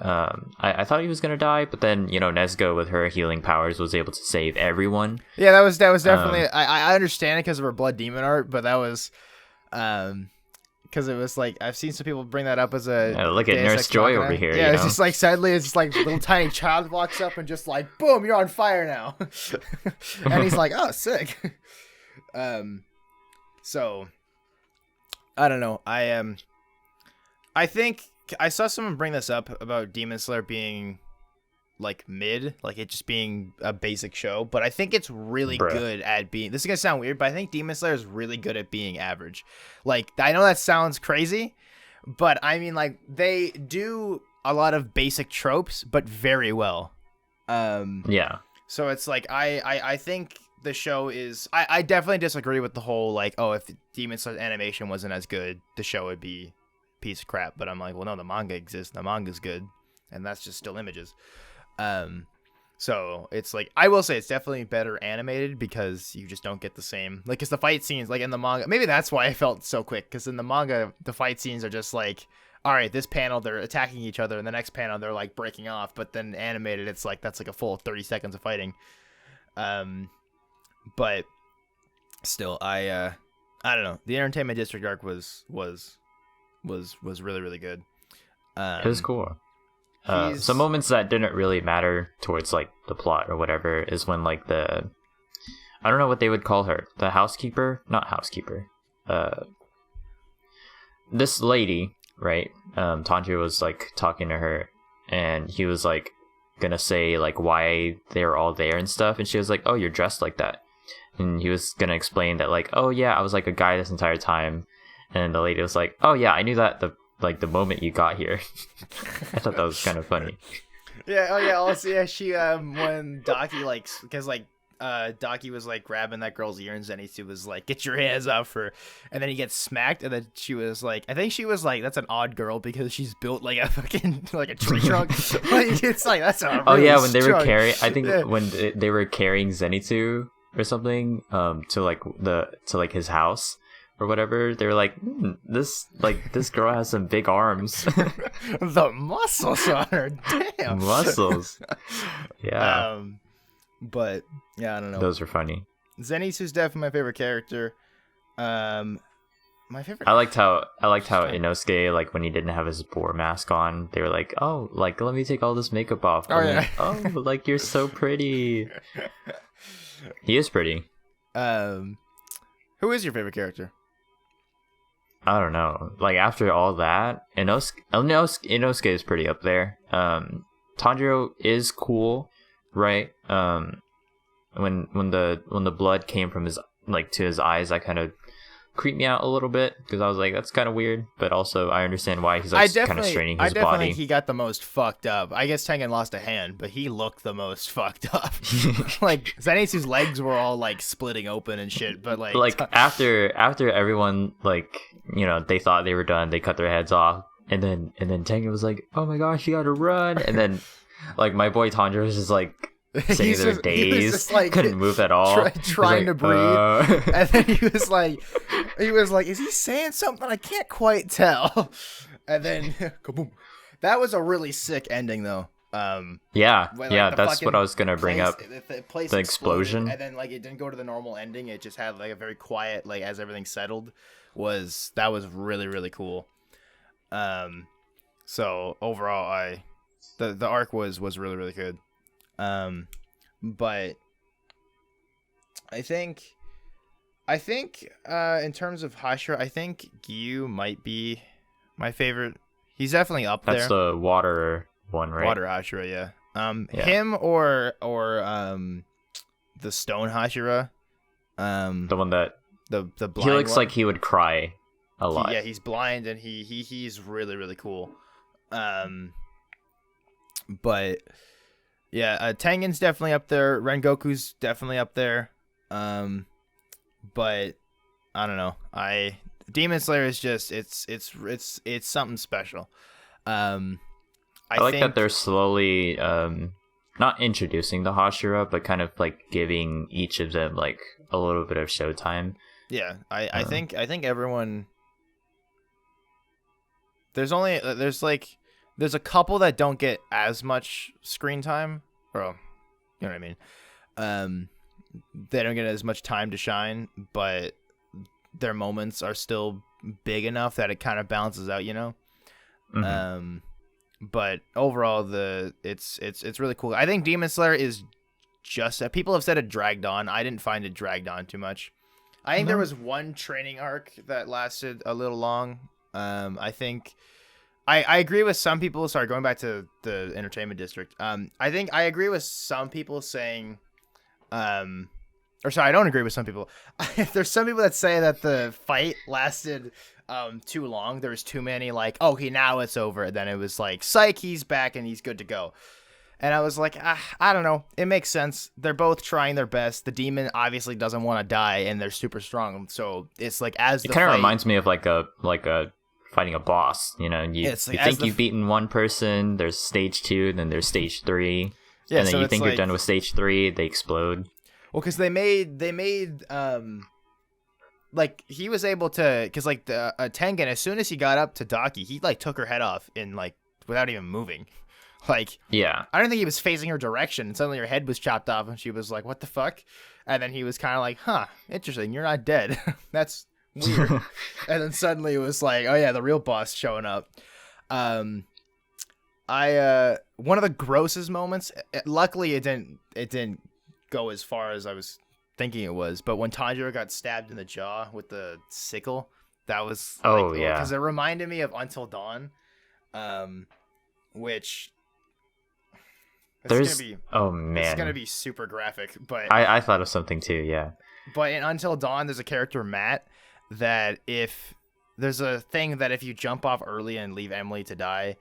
I thought he was gonna die, but then Nezuko with her healing powers was able to save everyone. Yeah, that was definitely I understand it because of her blood demon art, but that was because it was like I've seen some people bring that up as a look at Nurse Joy over here. Yeah, it's just like sadly it's just like little tiny child walks up and just like boom, you're on fire now, and he's like, oh, sick. So I don't know. I think I saw someone bring this up about Demon Slayer being like mid, like it just being a basic show, but I think it's really good at being, this is gonna sound weird, but I think Demon Slayer is really good at being average. Like, I know that sounds crazy, but I mean, like, they do a lot of basic tropes, but very well. Yeah. So it's like, I think the show is, I definitely disagree with the whole, like, oh, if Demon Slayer animation wasn't as good, the show would be a piece of crap. But I'm like, well, no, the manga exists, the manga's good, and that's just still images. So it's like, I will say it's definitely better animated because you just don't get the same, like, because the fight scenes, like in the manga, maybe that's why I felt so quick, because in the manga, the fight scenes are just like, all right, this panel, they're attacking each other, and the next panel, they're like breaking off, but then animated, it's like, that's like a full 30 seconds of fighting. But still, I don't know. The Entertainment District arc was really, really good. It was cool. Some moments that didn't really matter towards like the plot or whatever is when like I don't know what they would call her, the housekeeper, not housekeeper, this lady, right? Tanjiro was like talking to her, and he was like gonna say like why they're all there and stuff, and she was like, oh, you're dressed like that, and he was gonna explain that like, oh yeah, I was like a guy this entire time, and the lady was like, oh yeah, I knew that the moment you got here. I thought that was kind of funny. Yeah. Oh yeah. Also, yeah. She when Daki like, because like Daki was like grabbing that girl's ears, and he was like, "Get your hands off her," and then he gets smacked, and then she was like, I think she was like, "That's an odd girl because she's built like a fucking like a tree trunk." Like, it's like that's a really when they were carrying, I think when they were carrying Zenitsu or something to like his house or whatever, they were like, this girl has some big arms. The muscles on her, damn. Muscles. Yeah. But yeah, I don't know. Those are funny. Zenitsu's definitely my favorite character. My favorite. I liked how Inosuke, like when he didn't have his boar mask on, they were like, oh, like let me take all this makeup off. Oh yeah. Oh, like you're so pretty. He is pretty. Who is your favorite character? I don't know. Like after all that, Inosuke is pretty up there. Tanjiro is cool, right? When the blood came from his like to his eyes, that kind of creeped me out a little bit because I was like, that's kind of weird. But also, I understand why he's like kind of straining his I definitely body. think he got the most fucked up. I guess Tengen lost a hand, but he looked the most fucked up. Like Zenitsu's legs were all like splitting open and shit. But like after everyone like they thought they were done, they cut their heads off, and then Tengen was like, oh my gosh, you gotta run, and then like my boy Tanjiro was just like sitting there dazed, like, couldn't move at all, trying to breathe, and then he was like, is he saying something? I can't quite tell. And then kaboom. That was a really sick ending though. That's what I was gonna bring up. The explosion, and then like it didn't go to the normal ending. It just had like a very quiet, like as everything settled. That was really, really cool. So overall, the arc was really, really good. But I think in terms of Hashira, I think Gyu might be my favorite. He's definitely up there. That's the water one, right? Water Hashira, yeah. Him or the stone Hashira. The one that the blind he looks one. like he would cry a lot. Yeah, he's blind and he's really, really cool. But yeah, Tengen's definitely up there. Rengoku's definitely up there. But I don't know. Demon Slayer is just it's something special. I like think that they're slowly not introducing the Hashira, but kind of like giving each of them like a little bit of showtime. Yeah, I think everyone. There's a couple that don't get as much screen time, or you know what I mean. They don't get as much time to shine, but their moments are still big enough that it kind of balances out, you know. Mm-hmm. But overall, it's really cool. I think Demon Slayer is just people have said it dragged on. I didn't find it dragged on too much. I think there was one training arc that lasted a little long. I think I agree with some people. Sorry, going back to the entertainment district. I think I agree with some people saying, or sorry, I don't agree with some people. There's some people that say that the fight lasted too long. There was too many like, okay, now it's over. And then it was like, psych, he's back and he's good to go. And I was like, I don't know. It makes sense. They're both trying their best. The demon obviously doesn't want to die, and they're super strong. So it's like it kind of reminds me of like a fighting a boss. You know, you think you've beaten one person. There's stage 2, then there's stage 3, and then you think you're done with stage 3. They explode. Well, because they made like he was able to, because like the Tengen, as soon as he got up to Daki, he like took her head off in like without even moving. Like, yeah, I don't think he was facing her direction, and suddenly her head was chopped off, and she was like, "What the fuck?" And then he was kind of like, "Huh, interesting. You're not dead. That's weird." And then suddenly it was like, "Oh yeah, the real boss showing up." One of the grossest moments. Luckily, it didn't go as far as I was thinking it was. But when Tanjiro got stabbed in the jaw with the sickle, that was yeah, because it reminded me of Until Dawn, which. It's gonna be super graphic, but I thought of something too, yeah. But in Until Dawn, there's a character, Matt, that if there's a thing that if you jump off early and leave Emily to die,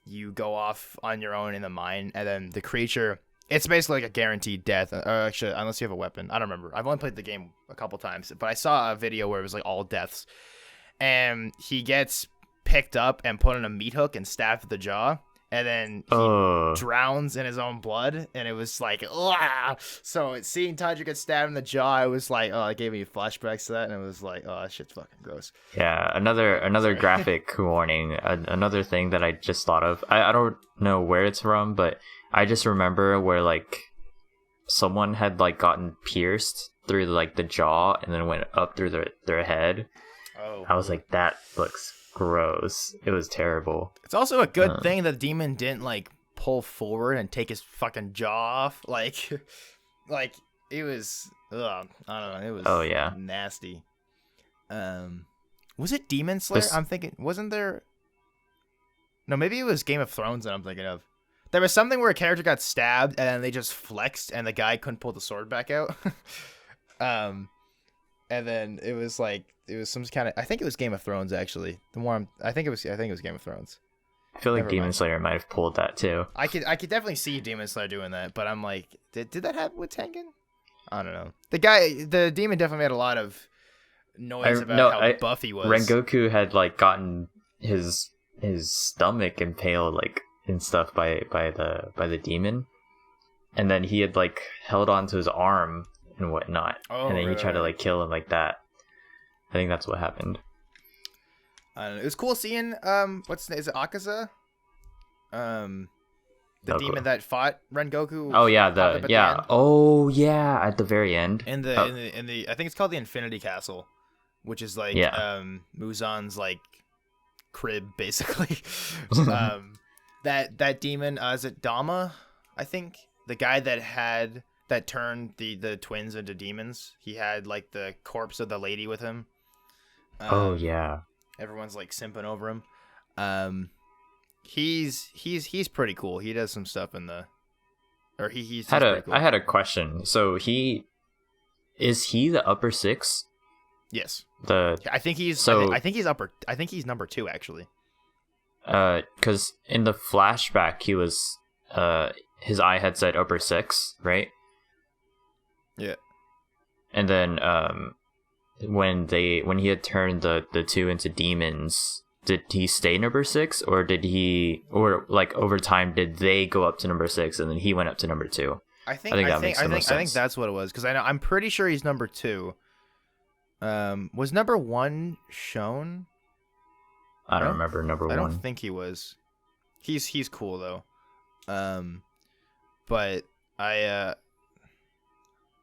you go off on your own in the mine, and then the creature, it's basically like a guaranteed death. Actually, unless you have a weapon, I don't remember. I've only played the game a couple times, but I saw a video where it was like all deaths, and he gets picked up and put on a meat hook and stabbed to the jaw. And then he drowns in his own blood, and it was like, ugh! So seeing Tanjiro get stabbed in the jaw, it was like, it gave me flashbacks to that, and it was like, that shit's fucking gross. Yeah, another graphic warning. Another thing that I just thought of. I don't know where it's from, but I just remember where like someone had like gotten pierced through like the jaw, and then went up through their head. Oh, I was like, that looks gross. It was terrible. It's also a good thing that Demon didn't like pull forward and take his fucking jaw off. Like it was I don't know, it was nasty. Was it Demon Slayer? This- I'm thinking, wasn't there? No, maybe it was Game of Thrones that I'm thinking of. There was something where a character got stabbed and then they just flexed and the guy couldn't pull the sword back out. And then it was some kind of, I think it was Game of Thrones actually. I think it was Game of Thrones. I feel like Never Demon mind. Slayer might have pulled that too. I could definitely see Demon Slayer doing that, but I'm like, did that happen with Tengen? I don't know. The demon definitely made a lot of noise about how buff he was. Rengoku had like gotten his stomach impaled like and stuff by the demon, and then he had like held onto his arm and whatnot, and then he tried to like kill him like that. I think that's what happened. I don't know. It was cool seeing is it Akaza? The demon that fought Rengoku. Oh yeah, at at the very end. In the I think it's called the Infinity Castle, which is like Muzan's like crib basically. That demon, is it Dama? I think the guy that turned the twins into demons. He had like the corpse of the lady with him. Oh yeah. Everyone's like simping over him. He's pretty cool. He does some stuff in the, or he's pretty cool. I had a question. So is he the upper six? Yes. I think he's number 2 actually. Because in the flashback he was his eye had said upper 6, right? Yeah. And then when he had turned the two into demons, did he stay number 6, or like over time did they go up to number 6 and then he went up to number 2? I think that's what it was, because I'm pretty sure he's number 2. Was number 1 shown? I don't remember number 1. I don't think he was. He's cool though. But I'm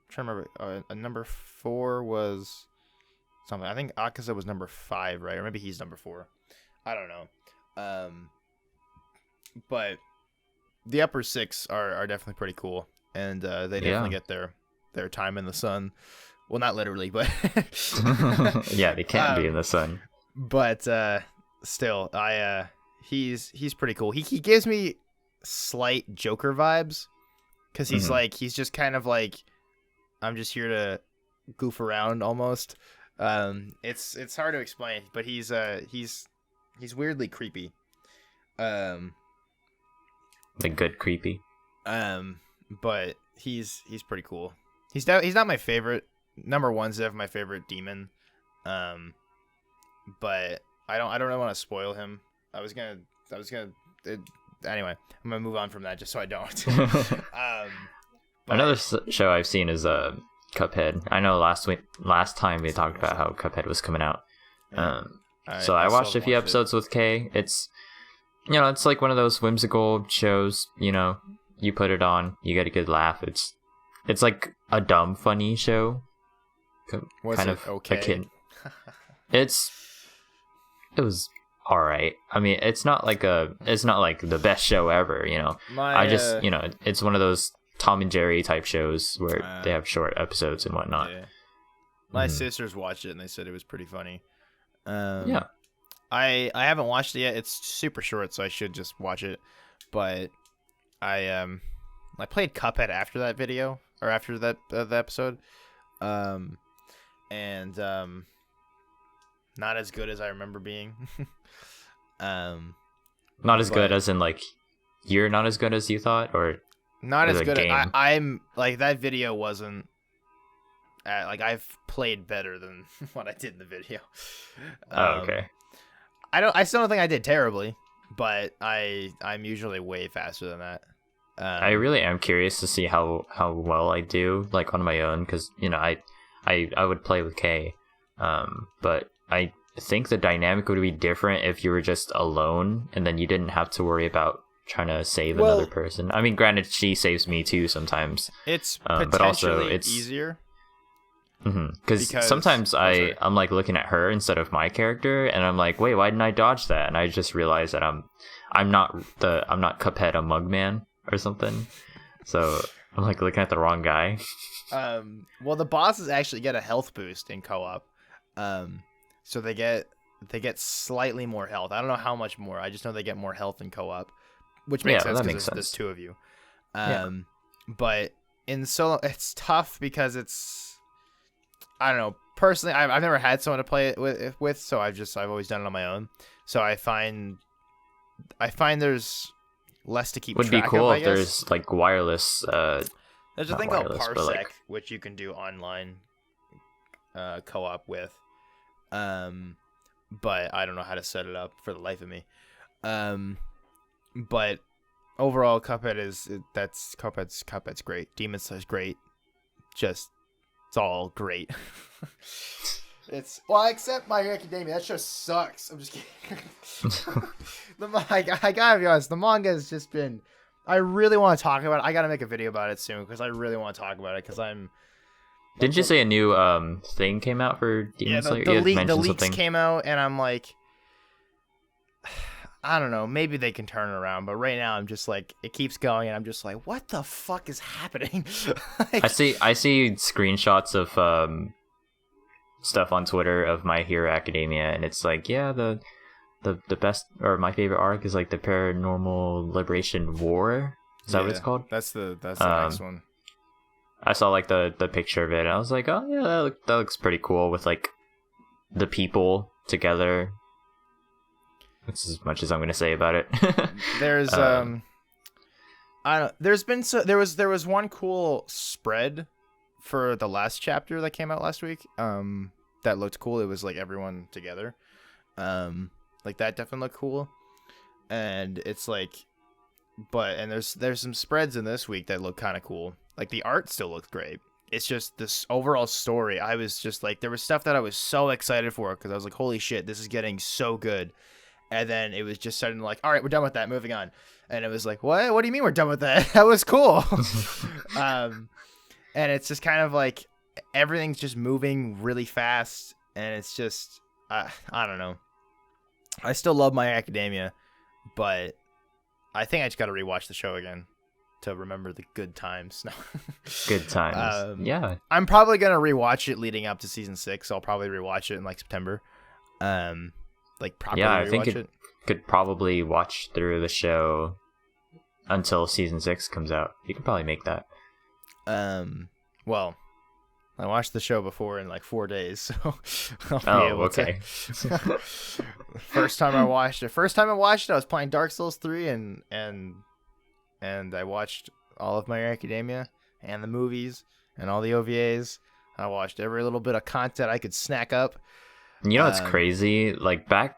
trying to remember. Number 4 was something. I think Akaza was number 5, right? Or maybe he's number 4. I don't know. But the upper 6 are definitely pretty cool, and they definitely get their time in the sun. Well, not literally, but yeah, they can't be in the sun. But still, he's pretty cool. He gives me slight Joker vibes, because he's just kind of like, I'm just here to goof around almost. It's hard to explain, but he's weirdly creepy. The good creepy. But he's pretty cool. He's not my favorite. Number 1's definitely my favorite demon. But I don't want to spoil him. Anyway, I'm gonna move on from that just so I don't. Another show I've seen is Cuphead. I know last time we talked about how Cuphead was coming out. So I watched a few episodes with Kay. It's it's like one of those whimsical shows. You put it on, you get a good laugh. It's like a dumb funny show. Was it okay? A kid. It was all right. I mean, it's not like the best show ever. It's one of those Tom and Jerry type shows where they have short episodes and whatnot. Yeah. My sisters watched it and they said it was pretty funny. Yeah. I haven't watched it yet. It's super short, so I should just watch it. But I played Cuphead after that video, or after that the episode. And not as good as I remember being. Not as good as in like you're not as good as you thought, or not as good. I'm like, that video wasn't. Like, I've played better than what I did in the video. Okay. I still don't think I did terribly, but I'm usually way faster than that. I really am curious to see how well I do, like, on my own, because I would play with Kay, but I think the dynamic would be different if you were just alone and then you didn't have to worry about trying to save another person. I mean, granted, she saves me too sometimes. It's but also it's easier. Because sometimes I'm like looking at her instead of my character, and I'm like, wait, why didn't I dodge that? And I just realized that I'm not Cuphead, a Mugman or something. So I'm like looking at the wrong guy. Well, the bosses actually get a health boost in co-op. So they get they get slightly more health. I don't know how much more. I just know they get more health in co-op, which makes sense because there's two of you. But in solo, it's tough because it's, I don't know. Personally, I've never had someone to play it with, so I've always done it on my own. So I find there's less to keep track of. Would be cool if there's like wireless. There's a thing called Parsec, which you can do online co-op with. But I don't know how to set it up for the life of me. But overall, Cuphead's great. Demon Slayer is great. Just, it's all great. Except My Hero Academia. That show sucks. I'm just kidding. I gotta be honest. The manga has just been. I really want to talk about it. I gotta make a video about it soon because I really want to talk about it because I'm. Didn't you say a new thing came out for Demon Slayer? The leaks came out, and I'm like, I don't know. Maybe they can turn it around, but right now I'm just like, it keeps going, and I'm just like, what the fuck is happening? I see screenshots of stuff on Twitter of My Hero Academia, and it's like, yeah, the best or my favorite arc is like the Paranormal Liberation War. Is that what it's called? That's the next one. I saw like the picture of it, and I was like, oh yeah, that looks pretty cool with like the people together. That's as much as I'm gonna say about it. There's I don't. There was one cool spread for the last chapter that came out last week. That looked cool. It was like everyone together. Like that definitely looked cool. And it's like, and there's some spreads in this week that look kind of cool. Like the art still looks great. It's just this overall story. I was just like, there was stuff that I was so excited for because I was like, holy shit, this is getting so good. And then it was just suddenly like, all right, we're done with that. Moving on. And it was like, what? What do you mean we're done with that? That was cool. And it's just kind of like everything's just moving really fast. And it's just, I don't know. I still love My Hero Academia, but I think I just got to rewatch the show again to remember the good times. No. Good times. Yeah. I'm probably going to rewatch it leading up to season 6. I'll probably rewatch it in like September. I think it could probably watch through the show until season 6 comes out. You could probably make that. Well, I watched the show before in like 4 days, so I'll be able to. First time I watched it, I was playing Dark Souls 3 and I watched all of My Hero Academia and the movies and all the OVAs. I watched every little bit of content I could snack up. You know, it's crazy. Like back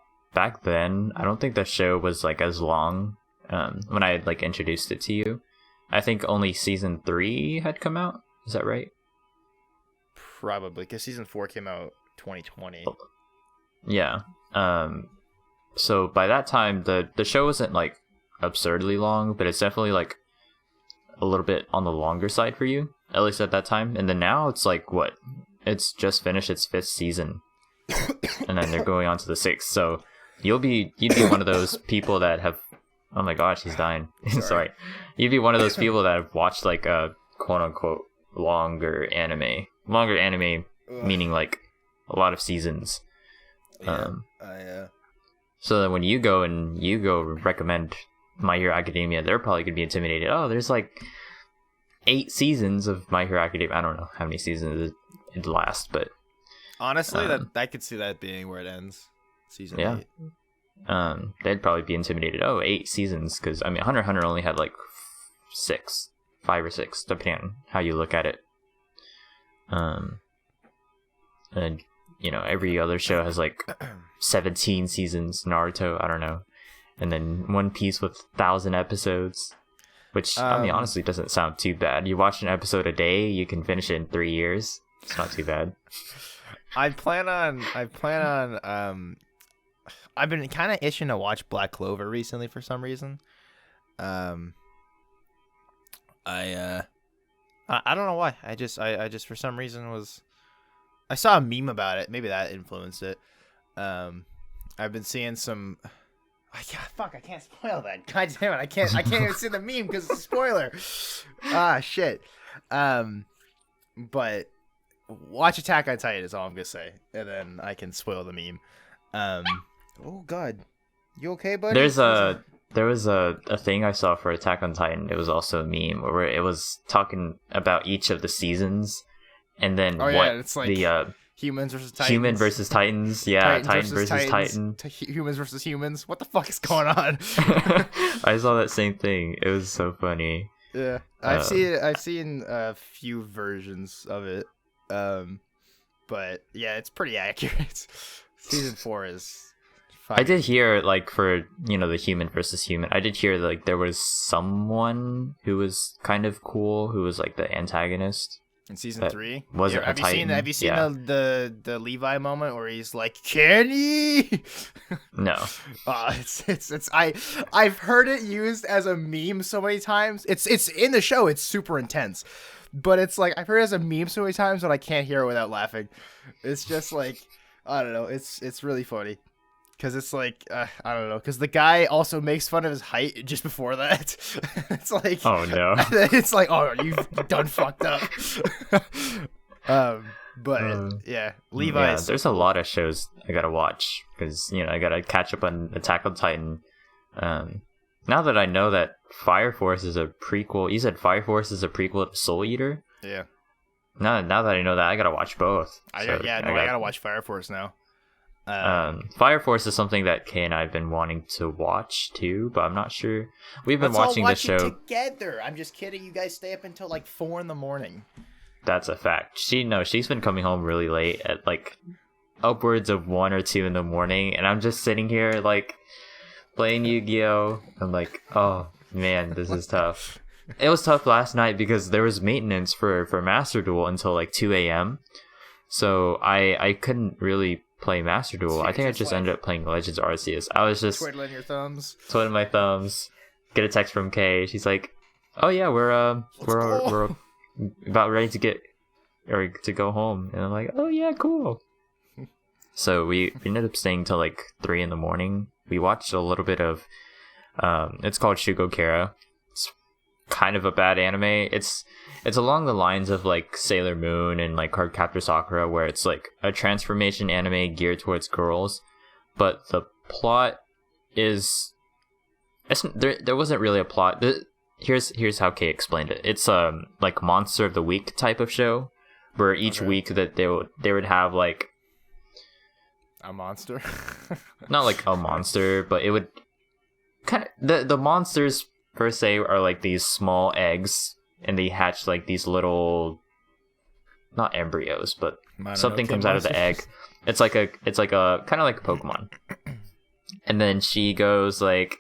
then, I don't think the show was like as long. When I like introduced it to you, I think only season 3 had come out. Is that right? Probably, because season 4 came out 2020. Yeah. So by that time, the show wasn't like absurdly long, but it's definitely like a little bit on the longer side for you, at least at that time. And then now it's like what? It's just finished its 5th season, and then they're going on to the 6th. So you'd be one of those people that have. Oh my gosh, he's dying. Sorry. You'd be one of those people that have watched like a quote unquote longer anime. Longer anime meaning like a lot of seasons. So that when you go recommend My Hero Academia, they're probably gonna be intimidated. Oh, there's like 8 seasons of My Hero Academia. I don't know how many seasons it lasts, but honestly, that I could see that being where it ends. Season 8. They'd probably be intimidated. Oh, 8 seasons, because I mean, Hunter x Hunter only had like 5 or 6, depending on how you look at it. And you know, every other show has like 17 seasons. Naruto, I don't know, and then One Piece with 1,000 episodes, which I mean, honestly, doesn't sound too bad. You watch an episode a day, you can finish it in 3 years. It's not too bad. I plan on. I've been kind of itching to watch Black Clover recently for some reason. I don't know why. I just for some reason I saw a meme about it. Maybe that influenced it. I've been seeing some. I can't spoil that. God damn it! I can't even see the meme because it's a spoiler. Shit. But watch Attack on Titan is all I'm gonna say, and then I can spoil the meme. Um, oh God, you okay, buddy? There was a thing I saw for Attack on Titan. It was also a meme where it was talking about each of the seasons, and then it's like the humans versus Titans. human versus Titans. Yeah, Titans versus Titan. Humans versus humans. What the fuck is going on? I saw that same thing. It was so funny. Yeah, I've seen a few versions of it. But yeah, it's pretty accurate. Season 4 is. I did hear, like, for, the human versus human, I did hear, like, there was someone who was kind of cool, who was, like, the antagonist. In Season 3? Wasn't a Titan. Have you seen the Levi moment where he's like, Kenny? No. I've heard it used as a meme so many times. It's in the show, it's super intense. But it's like, I've heard it as a meme so many times that I can't hear it without laughing. It's just like, I don't know, it's really funny. Because it's like, I don't know, because the guy also makes fun of his height just before that. It's like, oh no. It's like, oh, you've done fucked up. Yeah, Levi. Yeah, there's a lot of shows I gotta watch because I gotta catch up on Attack on Titan. Now that I know that Fire Force is a prequel, you said Fire Force is a prequel to Soul Eater. Yeah. Now that I know that, I gotta watch both. I gotta watch Fire Force now. Fire Force is something that Kay and I have been wanting to watch too, but I'm not sure. We've been watching the show together. I'm just kidding. You guys stay up until like 4 a.m. That's a fact. She's been coming home really late at like upwards of 1 or 2 in the morning, and I'm just sitting here like playing Yu-Gi-Oh. I'm like, oh man, this is tough. It was tough last night because there was maintenance for Master Duel until like 2 a.m. So I couldn't really play Master Duel. I think I just ended up playing Legends Arceus. I was just twiddling your thumbs. Twiddling my thumbs. Get a text from Kay. She's like, "Oh yeah, we're about ready to go home." And I'm like, "Oh yeah, cool." So we ended up staying till like 3 a.m. We watched a little bit of it's called Shugo Kara. It's kind of a bad anime. It's along the lines of like Sailor Moon and like Cardcaptor Sakura, where it's like a transformation anime geared towards girls, but the plot is there wasn't really a plot. Here's how Kay explained it. It's like Monster of the Week type of show, where each week that they would have like a monster. Not like a monster, but it would kind of the monsters per se are like these small eggs, and they hatch like these little, not embryos, but something comes out of the egg. It's like a kind of like a Pokemon. And then she goes like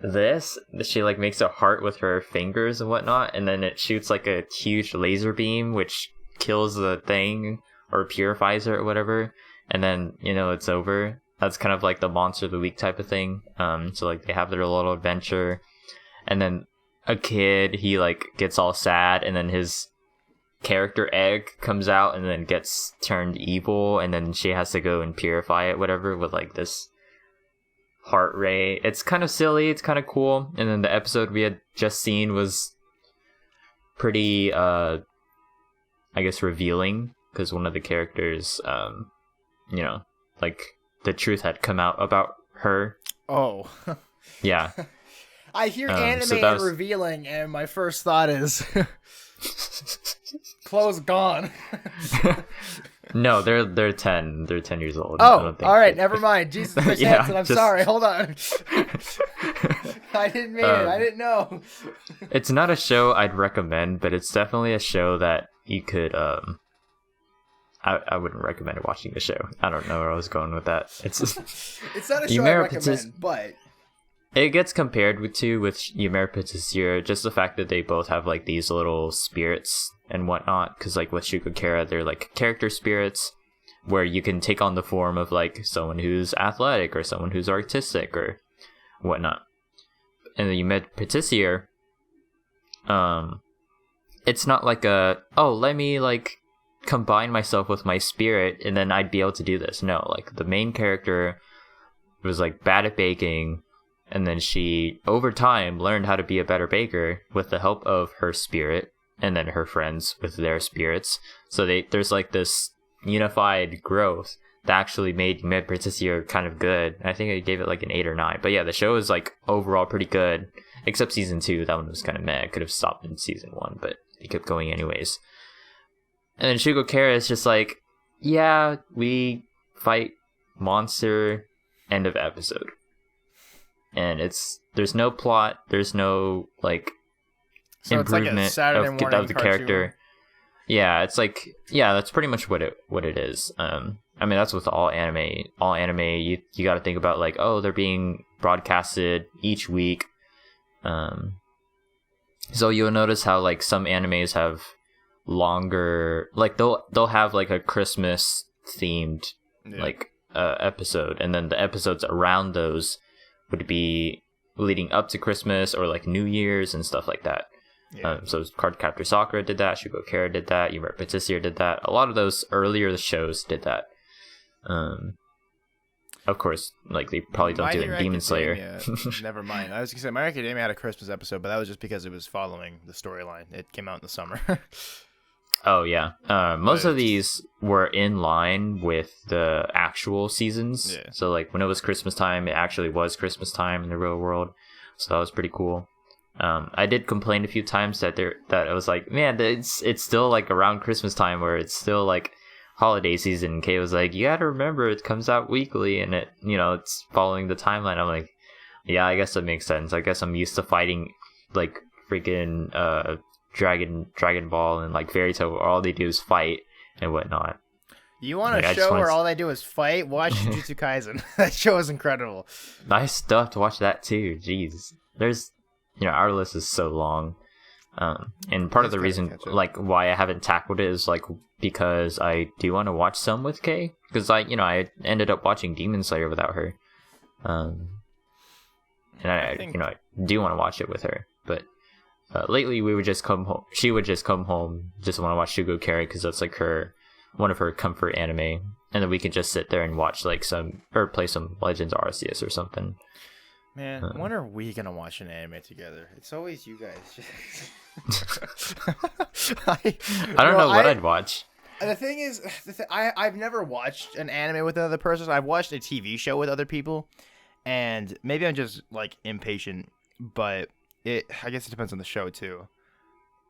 this. She like makes a heart with her fingers and whatnot, and then it shoots like a huge laser beam, which kills the thing or purifies her or whatever. And then it's over. That's kind of like the Monster of the Week type of thing. So like they have their little adventure, and then a kid, he like gets all sad, and then his character egg comes out and then gets turned evil, and then she has to go and purify it, whatever, with like this heart ray. It's kind of silly, it's kind of cool. And then the episode we had just seen was pretty I guess revealing, because one of the characters like the truth had come out about her. Oh. Yeah. I hear anime and revealing, and my first thought is clothes gone. No, they're 10. They're 10 years old. Oh, all right, never mind. Jesus Christ, Yeah, I'm sorry. Hold on. I didn't mean it. I didn't know. It's not a show I'd recommend, but it's definitely a show that you could. I wouldn't recommend watching the show. I don't know where I was going with that. It's not a show I recommend, but it gets compared with Yumera Patisserie, just the fact that they both have like these little spirits and whatnot. Because like with Shugo Kara, they're like character spirits where you can take on the form of like someone who's athletic or someone who's artistic or whatnot. And then Yumera Patisserie, it's not like let me like combine myself with my spirit and then I'd be able to do this. No, like the main character was like bad at baking, and then she over time learned how to be a better baker with the help of her spirit and then her friends with their spirits. So there's like this unified growth that actually made Mid Princess Year kind of good. I think I gave it like an 8 or 9. But yeah, the show is like overall pretty good, except season 2. That one was kind of meh. Could have stopped in season 1, but it kept going anyways. And then Shugo Kara is just like, yeah, we fight monster, end of episode. And there's no plot, there's no like so improvement it's like a Saturday morning of the character. Yeah, it's like, yeah, that's pretty much what it is. I mean, that's with all anime. All anime, you got to think about like, oh, they're being broadcasted each week. So you'll notice how like some animes have longer, like they'll have like a Christmas themed like episode, and then the episodes around those would be leading up to Christmas or like New Year's and stuff like that. So Cardcaptor Sakura did that, Shugo Kara did that, Yumura Princess Year did that. A lot of those earlier shows did that. Of course, like they probably don't do it in Demon Slayer. Never mind. I was gonna say My Hero Academia had a Christmas episode, but that was just because it was following the storyline. It came out in the summer. Oh yeah, most of these were in line with the actual seasons. Yeah. So like when it was Christmas time, it actually was Christmas time in the real world. So that was pretty cool. I did complain a few times that I was like, man, it's still like around Christmas time where it's still like holiday season. Kay was like, you gotta remember it comes out weekly and it, it's following the timeline. I'm like, yeah, I guess that makes sense. I guess I'm used to fighting like freaking Dragon Ball and like Fairy Tail, where all they do is fight and whatnot. You want a show where all they do is fight? Watch Jujutsu Kaisen. That show is incredible. Nice stuff to watch that too. Jeez, there's our list is so long, and part of the reason like why I haven't tackled it is like because I do want to watch some with Kay, because I ended up watching Demon Slayer without her, and I do want to watch it with her, but. Lately, we would just come home. She would just come home, just want to watch Shugo Kara because that's like one of her comfort anime, and then we could just sit there and watch like play some Legends Arceus or something. Man, when are we gonna watch an anime together? It's always you guys. I don't know what I'd watch. The thing is, I've never watched an anime with another person. I've watched a TV show with other people, and maybe I'm just like impatient, but. I guess it depends on the show too.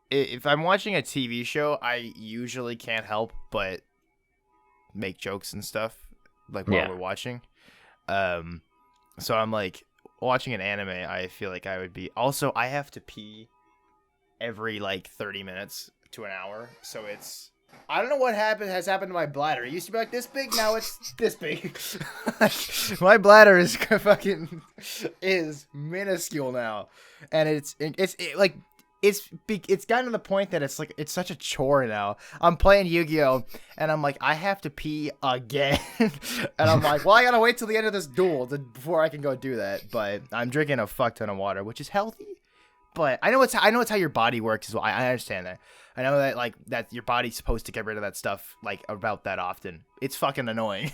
If I'm watching a TV show, I usually can't help but make jokes and stuff like while we're watching. So I'm like watching an anime. I feel like I would be. Also, I have to pee every like 30 minutes to an hour. So I don't know what has happened to my bladder. It used to be like this big, now it's this big. My bladder is minuscule now, and it's gotten to the point that it's like it's such a chore now. I'm playing Yu-Gi-Oh, and I'm like, I have to pee again, and I'm like, well, I gotta wait till the end of this duel before I can go do that. But I'm drinking a fuck ton of water, which is healthy. But I know it's how your body works as well. I understand that. I know that like that your body's supposed to get rid of that stuff like about that often. It's fucking annoying.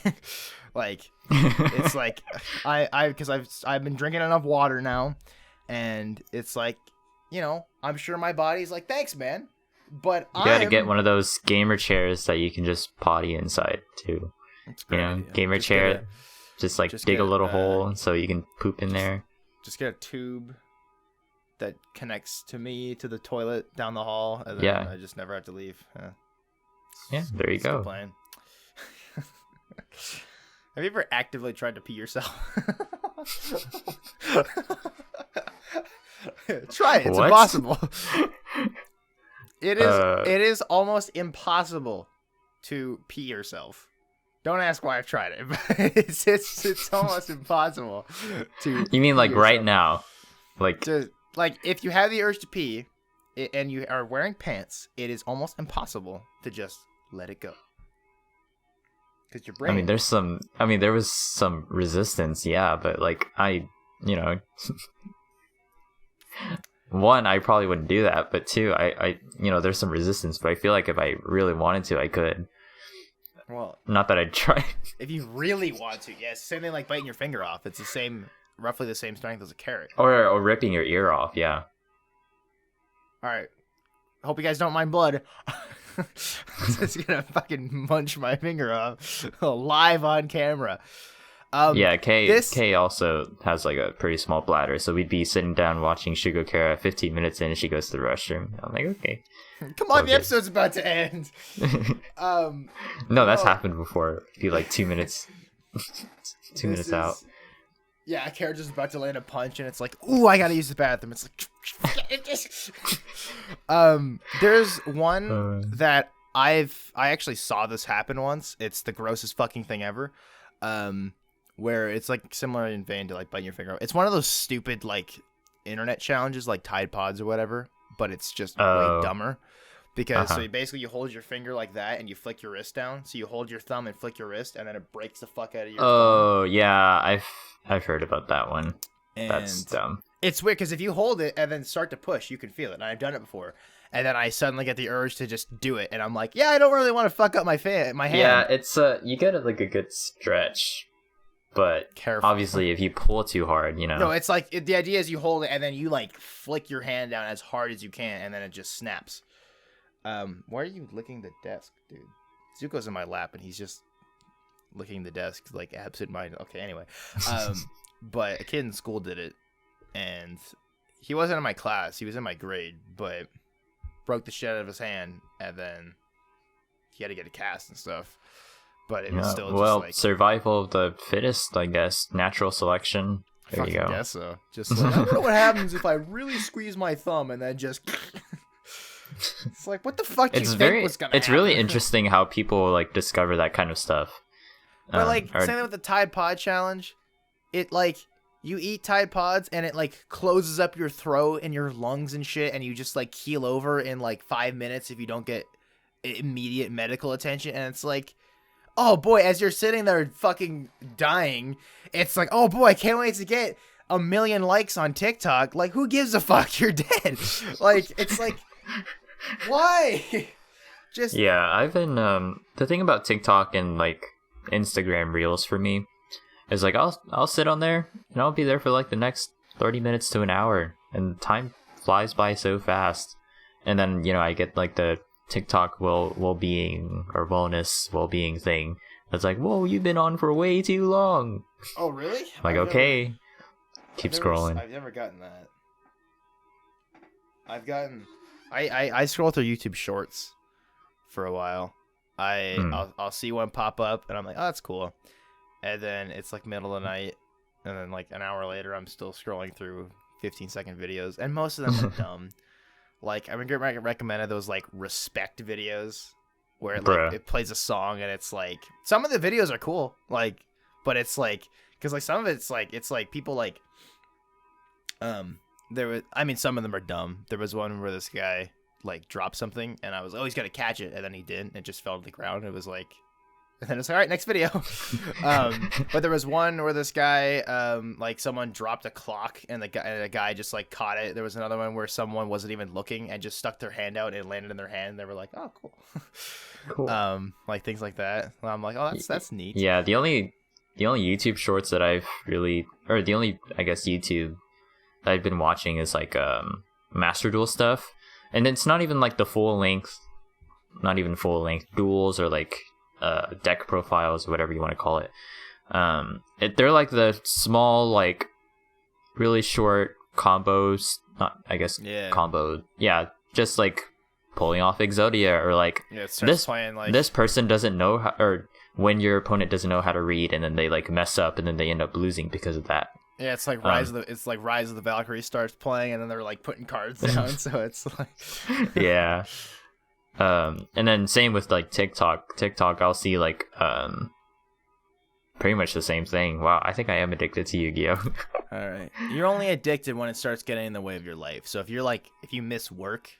Like it's like because I've been drinking enough water now, and it's like I'm sure my body's like, thanks, man. But you gotta get one of those gamer chairs that you can just potty inside too. Gamer chair, just dig a little hole so you can poop in there. Just get a tube that connects to me to the toilet down the hall, and then I just never have to leave. Yeah, there you go. Playing. Have you ever actively tried to pee yourself? Try it. It's impossible. It is almost impossible to pee yourself. Don't ask why I've tried it, but it's almost impossible to. You mean like right now, like if you have the urge to pee and you are wearing pants, it is almost impossible to just let it go. Because your brain. there was some resistance, yeah, but like one, I probably wouldn't do that, but two, I there's some resistance, but I feel like if I really wanted to, I could. Well, not that I'd try. If you really want to, yes, same thing like biting your finger off. It's roughly the same strength as a carrot. Or ripping your ear off, yeah. All right. Hope you guys don't mind blood. It's gonna fucking munch my finger off live on camera. Yeah, Kay also has like a pretty small bladder, so we'd be sitting down watching Shugo Kara. 15 minutes in, and she goes to the restroom. I'm like, okay, come on, the episode's about to end. No, that's happened before. Be like 2 minutes, 2 minutes out. Yeah, Kara just about to land a punch, and it's like, ooh, I gotta use the bathroom. It's like, there's one that I actually saw this happen once. It's the grossest fucking thing ever. Where it's like similar in vein to like biting your finger. It's one of those stupid like internet challenges like Tide Pods or whatever, but it's just way dumber. Because so you hold your finger like that and you flick your wrist down. So you hold your thumb and flick your wrist, and then it breaks the fuck out of your thumb. Oh yeah, I've heard about that one. And that's dumb. It's weird because if you hold it and then start to push, you can feel it. And I've done it before. And then I suddenly get the urge to just do it, and I'm like, yeah, I don't really want to fuck up my hand. Yeah, it's you get like a good stretch. But careful. Obviously, if you pull too hard, you know. No, it's like the idea is you hold it and then you like flick your hand down as hard as you can, and then it just snaps. Why are you licking the desk, dude? Zuko's in my lap and he's just licking the desk like absent-minded. Okay, anyway. But a kid in school did it, and he wasn't in my class. He was in my grade, but broke the shit out of his hand, and then he had to get a cast and stuff. But it was still just like... survival of the fittest, I guess. Natural selection. There you go. I guess so. Just like, I don't know what happens if I really squeeze my thumb and then just... It's like, what the fuck do you think was gonna happen? It's really interesting how people like discover that kind of stuff. But same thing with the Tide Pod challenge. It like, you eat Tide Pods and it like closes up your throat and your lungs and shit, and you just like keel over in like 5 minutes if you don't get immediate medical attention. And it's like... Oh boy, as you're sitting there fucking dying, it's like, oh boy, I can't wait to get 1 million likes on TikTok. Like, who gives a fuck? You're dead. Like, it's like, why? Just yeah, I've been the thing about TikTok and like Instagram Reels for me is like I'll sit on there and I'll be there for like the next 30 minutes to an hour, and time flies by so fast. And then, you know, I get like the TikTok well-being or well-being thing that's like, whoa, you've been on for way too long. Oh really? I'm like, okay, keep scrolling. I've never gotten that. I scroll through YouTube Shorts for a while. I'll see one pop up and I'm like, oh, that's cool, and then it's like middle of the night, and then like an hour later I'm still scrolling through 15-second videos, and most of them are dumb. Like, I mean, I recommended those, like, respect videos where it plays a song, and it's, like, some of the videos are cool, like, but it's, like, because, like, some of it's, like, people, like, some of them are dumb. There was one where this guy, like, dropped something, and I was, oh, he's gonna catch it, and then he didn't, it just fell to the ground. It was, like, and then it's like, all right, next video. But there was one where this guy, like someone dropped a clock and the guy just like caught it. There was another one where someone wasn't even looking and just stuck their hand out and it landed in their hand. They were like, oh, cool. Cool. Like things like that. I'm like, oh, that's neat. Yeah. The only YouTube shorts that I've really, or the only, I guess, YouTube that I've been watching is like, Master Duel stuff. And it's not even like the full length duels or like, deck profiles or whatever you want to call it. They're like the small, like really short combos, combo, just like pulling off Exodia, or like this person doesn't know how, or when your opponent doesn't know how to read and then they like mess up and then they end up losing because of that. Yeah, it's like Rise of the Valkyrie starts playing and then they're like putting cards down, so it's like yeah. And then same with like TikTok, I'll see like pretty much the same thing. Wow, I think I am addicted to Yu-Gi-Oh. All right, you're only addicted when it starts getting in the way of your life. So if you miss work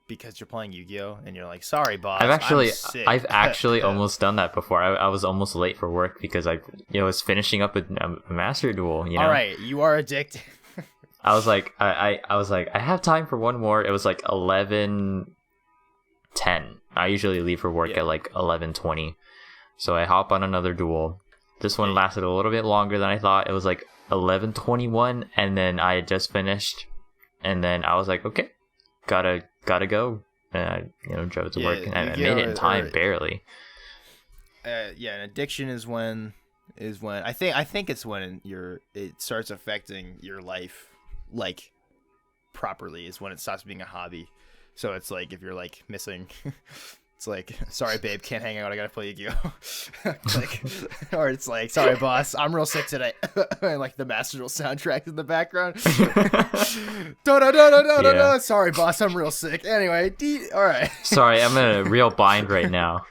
because you're playing Yu-Gi-Oh and you're like, sorry boss, I've actually almost done that before. I was almost late for work because I was finishing up a Master Duel. All right, you are addicted. I was like, I have time for one more. It was like 11:10. I usually leave for work at like 11:20, so I hop on another duel. This one lasted a little bit longer than I thought. It was like 11:21, and then I had just finished, and then I was like, okay, gotta go. and I drove to Yeah, work, and I Yu-Gi-Oh! made it in time barely. Yeah, an addiction is when I think it's when it starts affecting your life like properly is when it stops being a hobby. So it's like if you're like missing it's like, sorry babe, can't hang out, I gotta play Yu-Gi-Oh! Like, or it's like, sorry boss, I'm real sick today. And like the Master Duel soundtrack in the background. Yeah. Sorry boss, I'm real sick. Anyway, all right. Sorry, I'm in a real bind right now.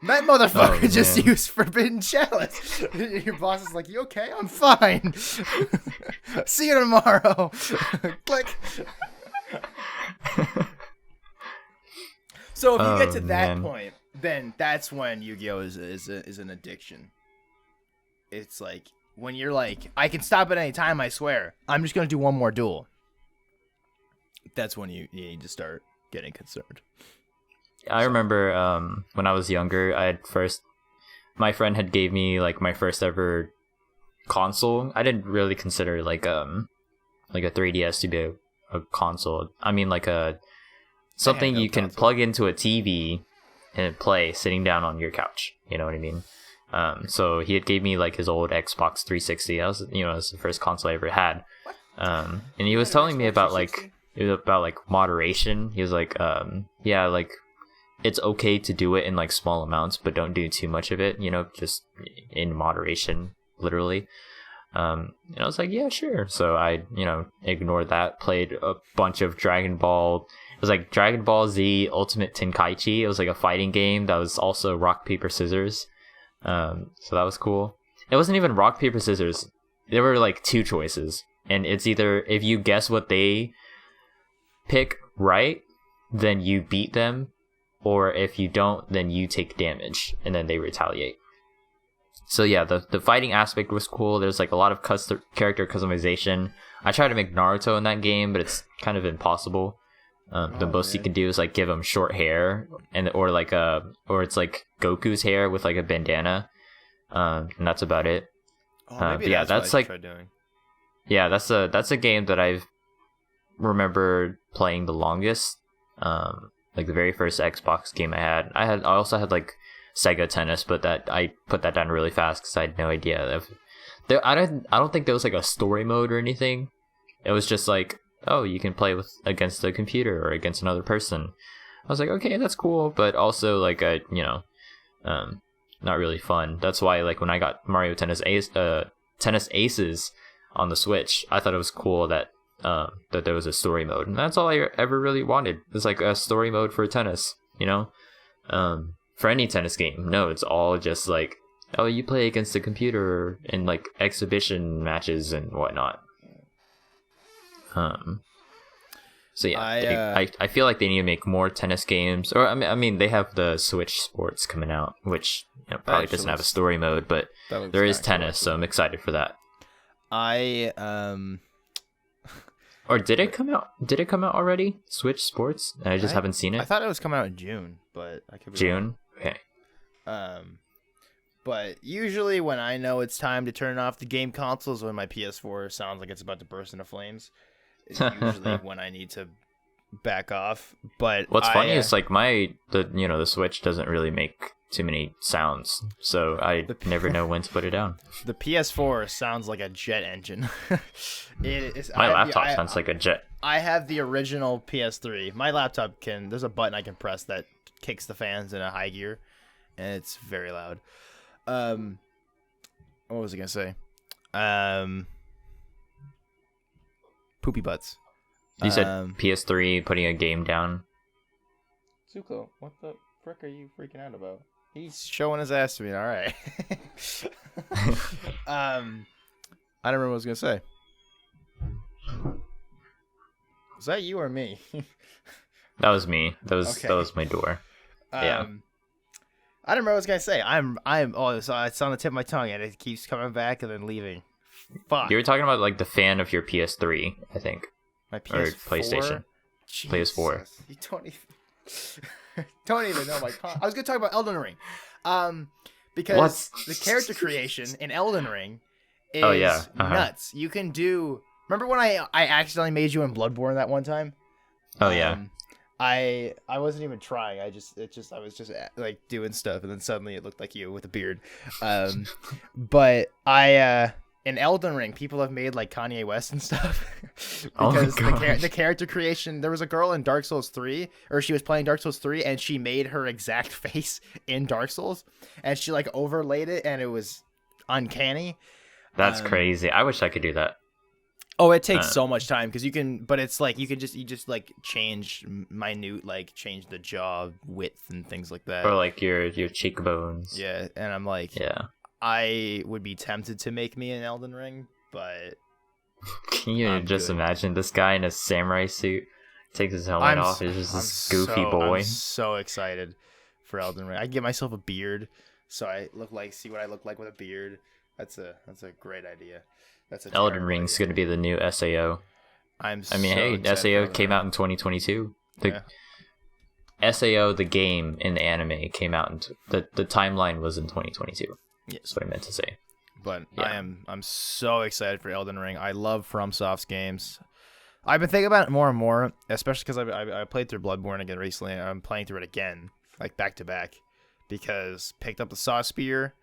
That motherfucker Oh, just man. used Forbidden Chalice. Your boss is like, you okay? I'm fine. See you tomorrow. Click. So if you get to that point, then that's when Yu-Gi-Oh! is an addiction. It's like when you're like, I can stop at any time, I swear. I'm just gonna do one more duel. That's when you need to start getting concerned. I remember when I was younger, my friend had gave me like my first ever console. I didn't really consider like a 3DS to be a console. I mean like something you can plug into a TV and play sitting down on your couch. You know what I mean? So he had gave me like his old Xbox 360. That was it was the first console I ever had. And he was telling me about like moderation. He was like, yeah, like it's okay to do it in like small amounts, but don't do too much of it. Just in moderation, literally. And I was like, yeah, sure. So I ignored that. Played a bunch of Dragon Ball. It was like Dragon Ball Z Ultimate Tenkaichi. It was like a fighting game that was also rock, paper, scissors. So that was cool. It wasn't even rock, paper, scissors. There were like two choices. And it's either if you guess what they pick right, then you beat them. Or if you don't, then you take damage. And then they retaliate. So yeah, the fighting aspect was cool. There's like a lot of character customization. I tried to make Naruto in that game, but it's kind of impossible. The most you can do is like give him short hair, or it's like Goku's hair with like a bandana, and that's about it. Maybe yeah, that's like what I tried doing. Yeah, that's a game that I've remember playing the longest. Like the very first Xbox game I also had like Sega Tennis, but that I put that down really fast because I had no idea I don't think there was like a story mode or anything. It was just like, oh, you can play against a computer or against another person. I was like, okay, that's cool, but also like not really fun. That's why like when I got Mario Tennis Aces on the Switch, I thought it was cool that there was a story mode, and that's all I ever really wanted. It's like a story mode for tennis, for any tennis game. No, it's all just like, oh, you play against the computer in like exhibition matches and whatnot. So yeah, I feel like they need to make more tennis games, or I mean they have the Switch Sports coming out, which probably doesn't have a story mode, but there is tennis, so I'm excited for that. Or did it come out? Did it come out already? Switch Sports? And I just haven't seen it. I thought it was coming out in June, but I could be June. wrong. Okay. But usually when I know it's time to turn off the game consoles, when my PS4 sounds like it's about to burst into flames, it's usually when I need to back off. But what's funny is like the Switch doesn't really make too many sounds, so I never know when to put it down. The PS4 sounds like a jet engine. My laptop sounds like a jet. I have the original PS3. My laptop there's a button I can press that kicks the fans in a high gear, and it's very loud. What was I gonna say? Poopy butts. You said PS3 putting a game down. Zuko, what the frick are you freaking out about? He's showing his ass to me. All right. I don't remember what I was gonna say. Was that you or me? That was me. That was my door. Yeah. I don't remember what I was gonna say. It's on the tip of my tongue and it keeps coming back and then leaving. Fuck. You were talking about like the fan of your PS3, I think. My PS4? Or PlayStation. Jesus. PS4. You don't even know my I was gonna talk about Elden Ring. Because the character creation in Elden Ring is nuts. You can do. Remember when I accidentally made you in Bloodborne that one time? Oh yeah. I wasn't even trying. I was just like doing stuff, and then suddenly it looked like you with a beard. But in Elden Ring, people have made like Kanye West and stuff Oh my because god. the character creation. There was a girl in Dark Souls 3, or she was playing Dark Souls 3, and she made her exact face in Dark Souls, and she like overlaid it, and it was uncanny. That's Um, crazy. I wish I could do that. Oh, it takes Uh, so much time because you can, but it's like you just like change minute, like change the jaw width and things like that. or like your cheekbones. Yeah, and I'm like, Yeah. I would be tempted to make me an Elden Ring, but Can you I'm just good. imagine this guy in a samurai suit takes his helmet off? He's just this goofy boy. I'm so excited for Elden Ring. I can get myself a beard, so I see what I look like with a beard. That's a great idea. That's a Elden terrible Ring's idea. gonna be the new SAO. I'm I mean, so hey, excited for SAO Elden came Ring. out in 2022. The Yeah. SAO, the game in the anime, came out in the timeline was in 2022. Yes. That's what I meant to say. But Yeah. I'm so excited for Elden Ring. I love FromSoft's games. I've been thinking about it more and more, especially because I played through Bloodborne again recently. And I'm playing through it again, like back to back, because picked up the Saw Spear,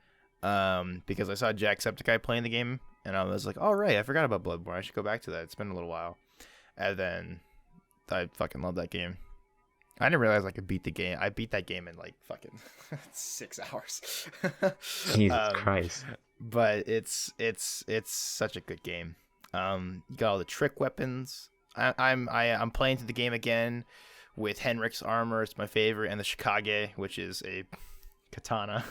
because I saw Jacksepticeye playing the game, and I was like, oh right, I forgot about Bloodborne. I should go back to that. It's been a little while, and then I fucking love that game. I didn't realize I could beat the game. I beat that game in like fucking 6 hours. Jesus Christ. But it's such a good game. You got all the trick weapons. I'm playing through the game again with Henrik's armor. It's my favorite, and the Shikage, which is a katana.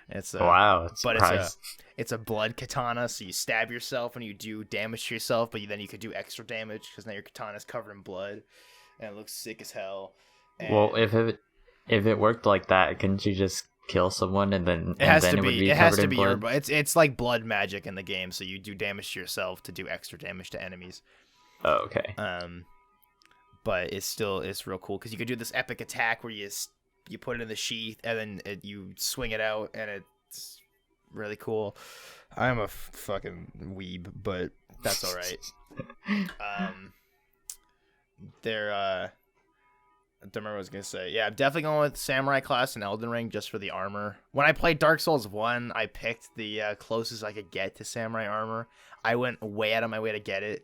It's a, Wow. but Surprise. it's a blood katana, so you stab yourself and you do damage to yourself, but then you could do extra damage because now your katana's covered in blood, and it looks sick as hell. And Well, if it worked like that, couldn't you just kill someone and then it has it to would be. be It has covered to in be blood? your. It's like blood magic in the game, so you do damage to yourself to do extra damage to enemies. Oh, okay. But it's real cool because you could do this epic attack where you put it in the sheath and then you swing it out, and it's really cool. I'm a fucking weeb, but that's all right. I don't remember what I was gonna say. Yeah, I'm definitely going with Samurai class and Elden Ring just for the armor. When I played Dark Souls 1, I picked the closest I could get to Samurai armor. I went way out of my way to get it.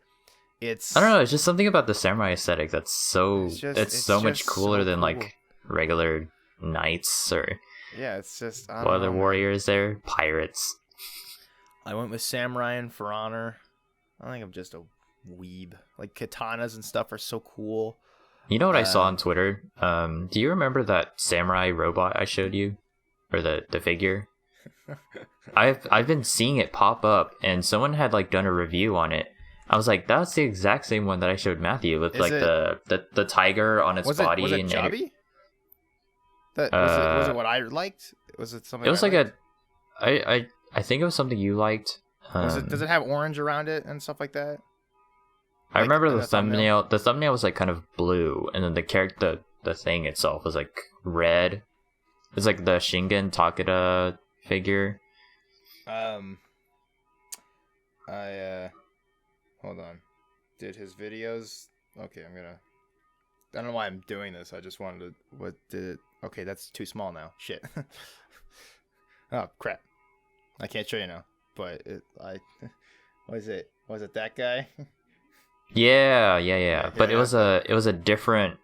It's I don't know. It's just something about the samurai aesthetic that's so it's so much just cooler so than cool. like regular knights or Yeah, it's just I what don't other know, man. warriors there? Pirates. I went with Samurai and For Honor. I think I'm just a weeb. Like katanas and stuff are so cool. You know what I saw on Twitter? Do you remember that samurai robot I showed you, or the figure? I've been seeing it pop up, and someone had like done a review on it. I was like, that's the exact same one that I showed Matthew with Is like it- the tiger on its Was body. it and Jobby? That was it what I liked? Was it something? it was I like liked? I think it was something you liked. Does it have orange around it and stuff like that? I like, remember in the the thumbnail? thumbnail. The thumbnail was like kind of blue, and then the character, the thing itself was like red. It's like the Shingen Takeda figure. Hold on. Did his videos? Okay, I don't know why I'm doing this. I just wanted to. What did it? Okay, that's too small now. Shit. Oh crap! I can't show you now. But was it that guy? Yeah. But Yeah, it was a different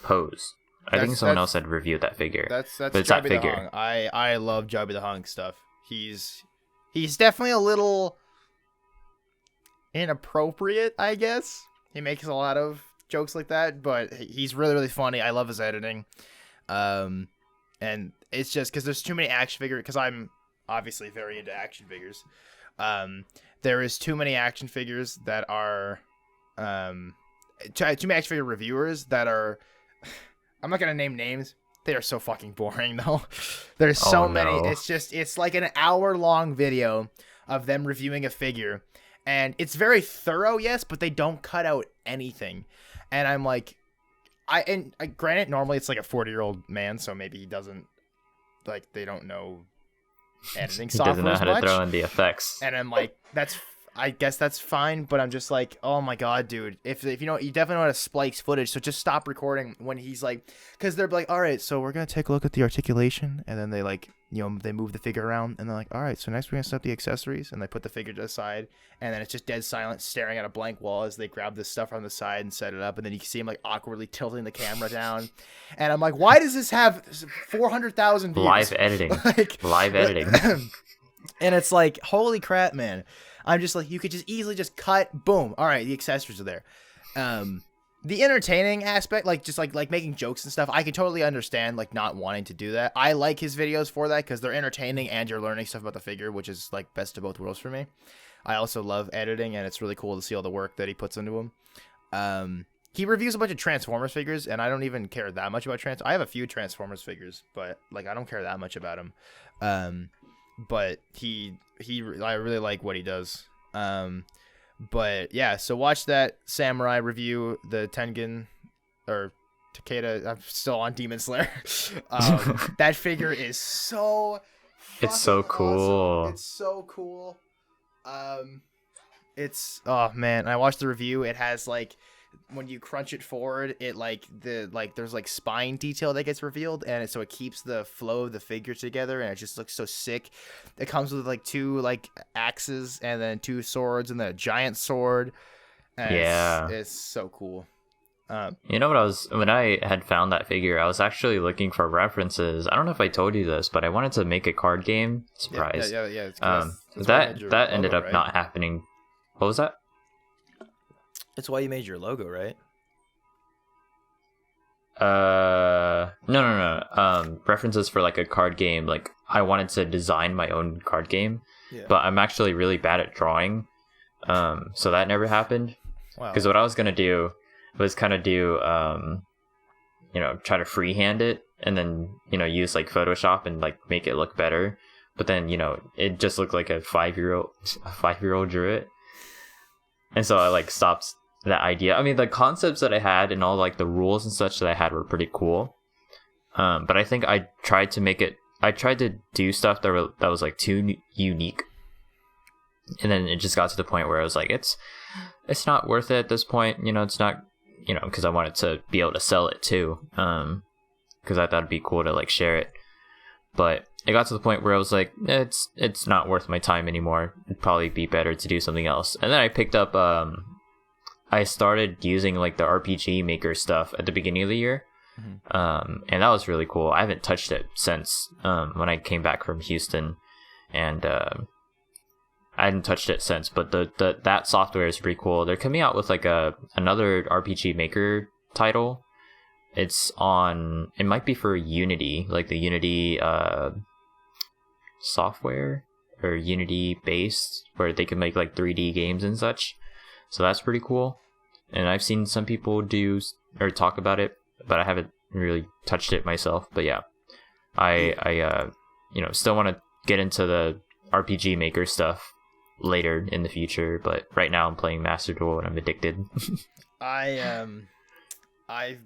pose. I think someone else had reviewed that figure. That's But it's that Jobby the figure. Hung. I love Jobby the Hung stuff. He's definitely a little inappropriate, I guess. He makes a lot of jokes like that, but he's really, really funny. I love his editing. And it's just because there's too many action figures, because I'm obviously very into action figures. There is too many action figures that are too many action figure reviewers that are I'm not gonna name names. They are so fucking boring though. There's so many. no. It's like an hour-long video of them reviewing a figure, and it's very thorough, yes, but they don't cut out anything. And I'm like, granted, normally it's like a 40-year-old man, so maybe he doesn't like they don't know editing He software doesn't know as how much. to throw in the effects. And I'm like, I guess that's fine, but I'm just like, oh my god, dude. If you know, you definitely know how to splice footage, so just stop recording when he's like, because they're like, all right, so we're gonna take a look at the articulation, and then they like, you know, they move the figure around, and they're like, all right, so next we're gonna set up the accessories, and they put the figure to the side, and then it's just dead silent, staring at a blank wall as they grab this stuff from the side and set it up, and then you can see him like awkwardly tilting the camera down, and I'm like, why does this have 400,000 views? Live editing, live editing. And it's like, holy crap, man. I'm just like, you could just easily just cut, boom. All right, the accessories are there. The entertaining aspect, like just like making jokes and stuff, I can totally understand like not wanting to do that. I like his videos for that because they're entertaining and you're learning stuff about the figure, which is like best of both worlds for me. I also love editing, and it's really cool to see all the work that he puts into them. He reviews a bunch of Transformers figures, and I don't even care that much about I have a few Transformers figures, but like I don't care that much about them. But I really like what he does. But yeah, so watch that Samurai review, the Tengen or Takeda. I'm still on Demon Slayer. That figure is so it's so cool. Awesome. It's so cool. It's oh man, I watched the review. It has like, when you crunch it forward, it like there's like spine detail that gets revealed, and so it keeps the flow of the figure together, and it just looks so sick. It comes with like 2 like axes, and then 2 swords, and then a giant sword. And yeah, it's so cool. You know what, when I had found that figure, I was actually looking for references. I don't know if I told you this, but I wanted to make a card game. Surprise. Yeah. That ended up not happening. What was that? That's why you made your logo, right? No. References for like a card game. Like I wanted to design my own card game, but I'm actually really bad at drawing. So that never happened. Wow. Because what I was gonna do was kind of do, try to freehand it, and then use like Photoshop and like make it look better. But then it just looked like a 5-year-old drew it, and so I like stopped that idea. I mean, the concepts that I had and all like the rules and such that I had were pretty cool. But I think I tried to do stuff that was like too unique. And then it just got to the point where I was like, it's not worth it at this point. It's not, because I wanted to be able to sell it too. Because I thought it'd be cool to like share it. But it got to the point where I was like, it's not worth my time anymore. It'd probably be better to do something else. And then I picked up, I started using like the RPG Maker stuff at the beginning of the year. Mm-hmm. And that was really cool. I haven't touched it since when I came back from Houston, and I hadn't touched it since. But that software is pretty cool. They're coming out with like another RPG Maker title. It might be for Unity, like the Unity software, or Unity based, where they can make like 3D games and such. So that's pretty cool. And I've seen some people do or talk about it, but I haven't really touched it myself. But yeah, I still want to get into the RPG Maker stuff later in the future. But right now I'm playing Master Duel and I'm addicted. I've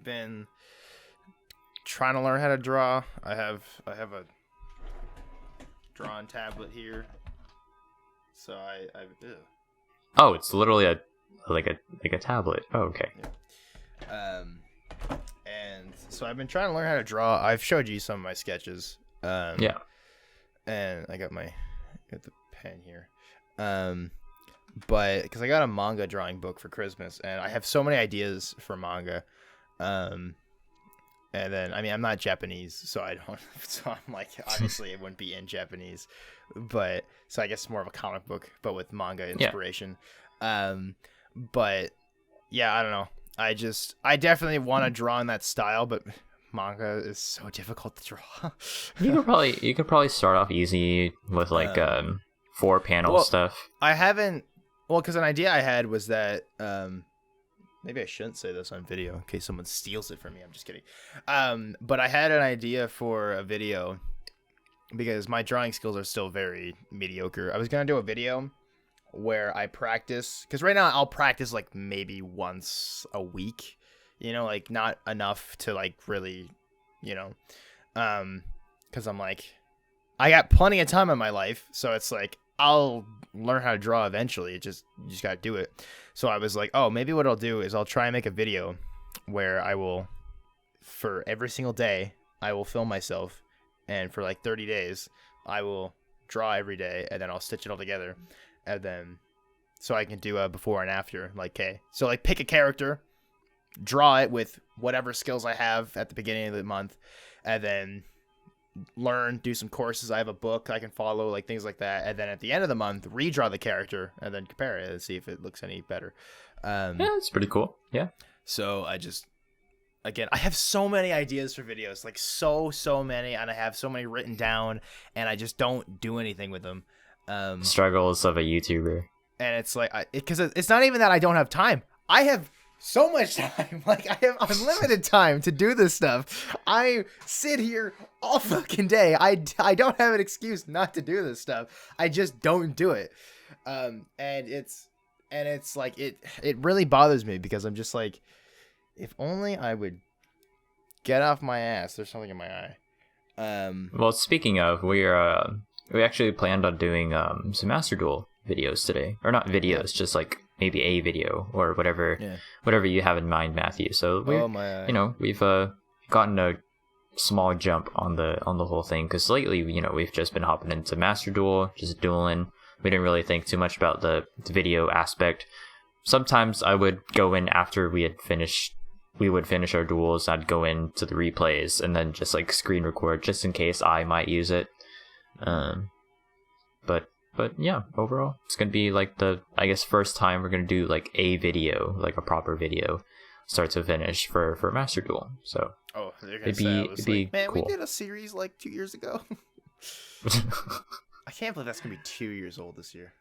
been trying to learn how to draw. I have a drawing tablet here. So Oh, it's literally a tablet. Oh, okay. Yeah. And so I've been trying to learn how to draw. I've showed you some of my sketches. Yeah. And I got the pen here. But because I got a manga drawing book for Christmas, and I have so many ideas for manga. And then, I mean, I'm not Japanese, so I'm like, obviously it wouldn't be in Japanese, but so I guess it's more of a comic book, but with manga inspiration. Yeah. But yeah, I don't know. I definitely want to draw in that style, but manga is so difficult to draw. you could probably start off easy with like 4-panel stuff. I haven't. Well, because an idea I had was that maybe I shouldn't say this on video in case someone steals it from me. I'm just kidding. But I had an idea for a video because my drawing skills are still very mediocre. I was gonna do a video where I practice, because right now I'll practice like maybe once a week, like not enough to like really, because I'm like, I got plenty of time in my life, so it's like I'll learn how to draw eventually. You just gotta do it. So I was like, oh, maybe what I'll do is I'll try and make a video where I will, for every single day, I will film myself, and for like 30 days, I will draw every day, and then I'll stitch it all together, and then so I can do a before and after. Like, okay, so like pick a character, draw it with whatever skills I have at the beginning of the month, and then learn, do some courses. I have a book I can follow, like things like that, and then at the end of the month redraw the character and then compare it and see if it looks any better. Yeah, it's pretty cool. Yeah. So I have so many ideas for videos, like so many, and I have so many written down, and I just don't do anything with them. Struggles of a YouTuber. And it's like, because it's not even that I don't have time. I have so much time. Like, I have unlimited time to do this stuff. I sit here all fucking day. I don't have an excuse not to do this stuff. I just don't do it. And it's like, it really bothers me, because I'm just like, if only I would get off my ass. There's something in my eye. Well, speaking of, we actually planned on doing some Master Duel videos today, or not videos, just like maybe a video or whatever you have in mind, Matthew. So we've gotten a small jump on the whole thing, because lately, we've just been hopping into Master Duel, just dueling. We didn't really think too much about the video aspect. Sometimes I would go in after we would finish our duels. I'd go into the replays and then just like screen record, just in case I might use it. But yeah, overall, it's going to be like first time we're going to do like a video, like a proper video, start to finish for Master Duel. So it'd be man, cool. We did a series like 2 years ago. I can't believe that's going to be 2 years old this year.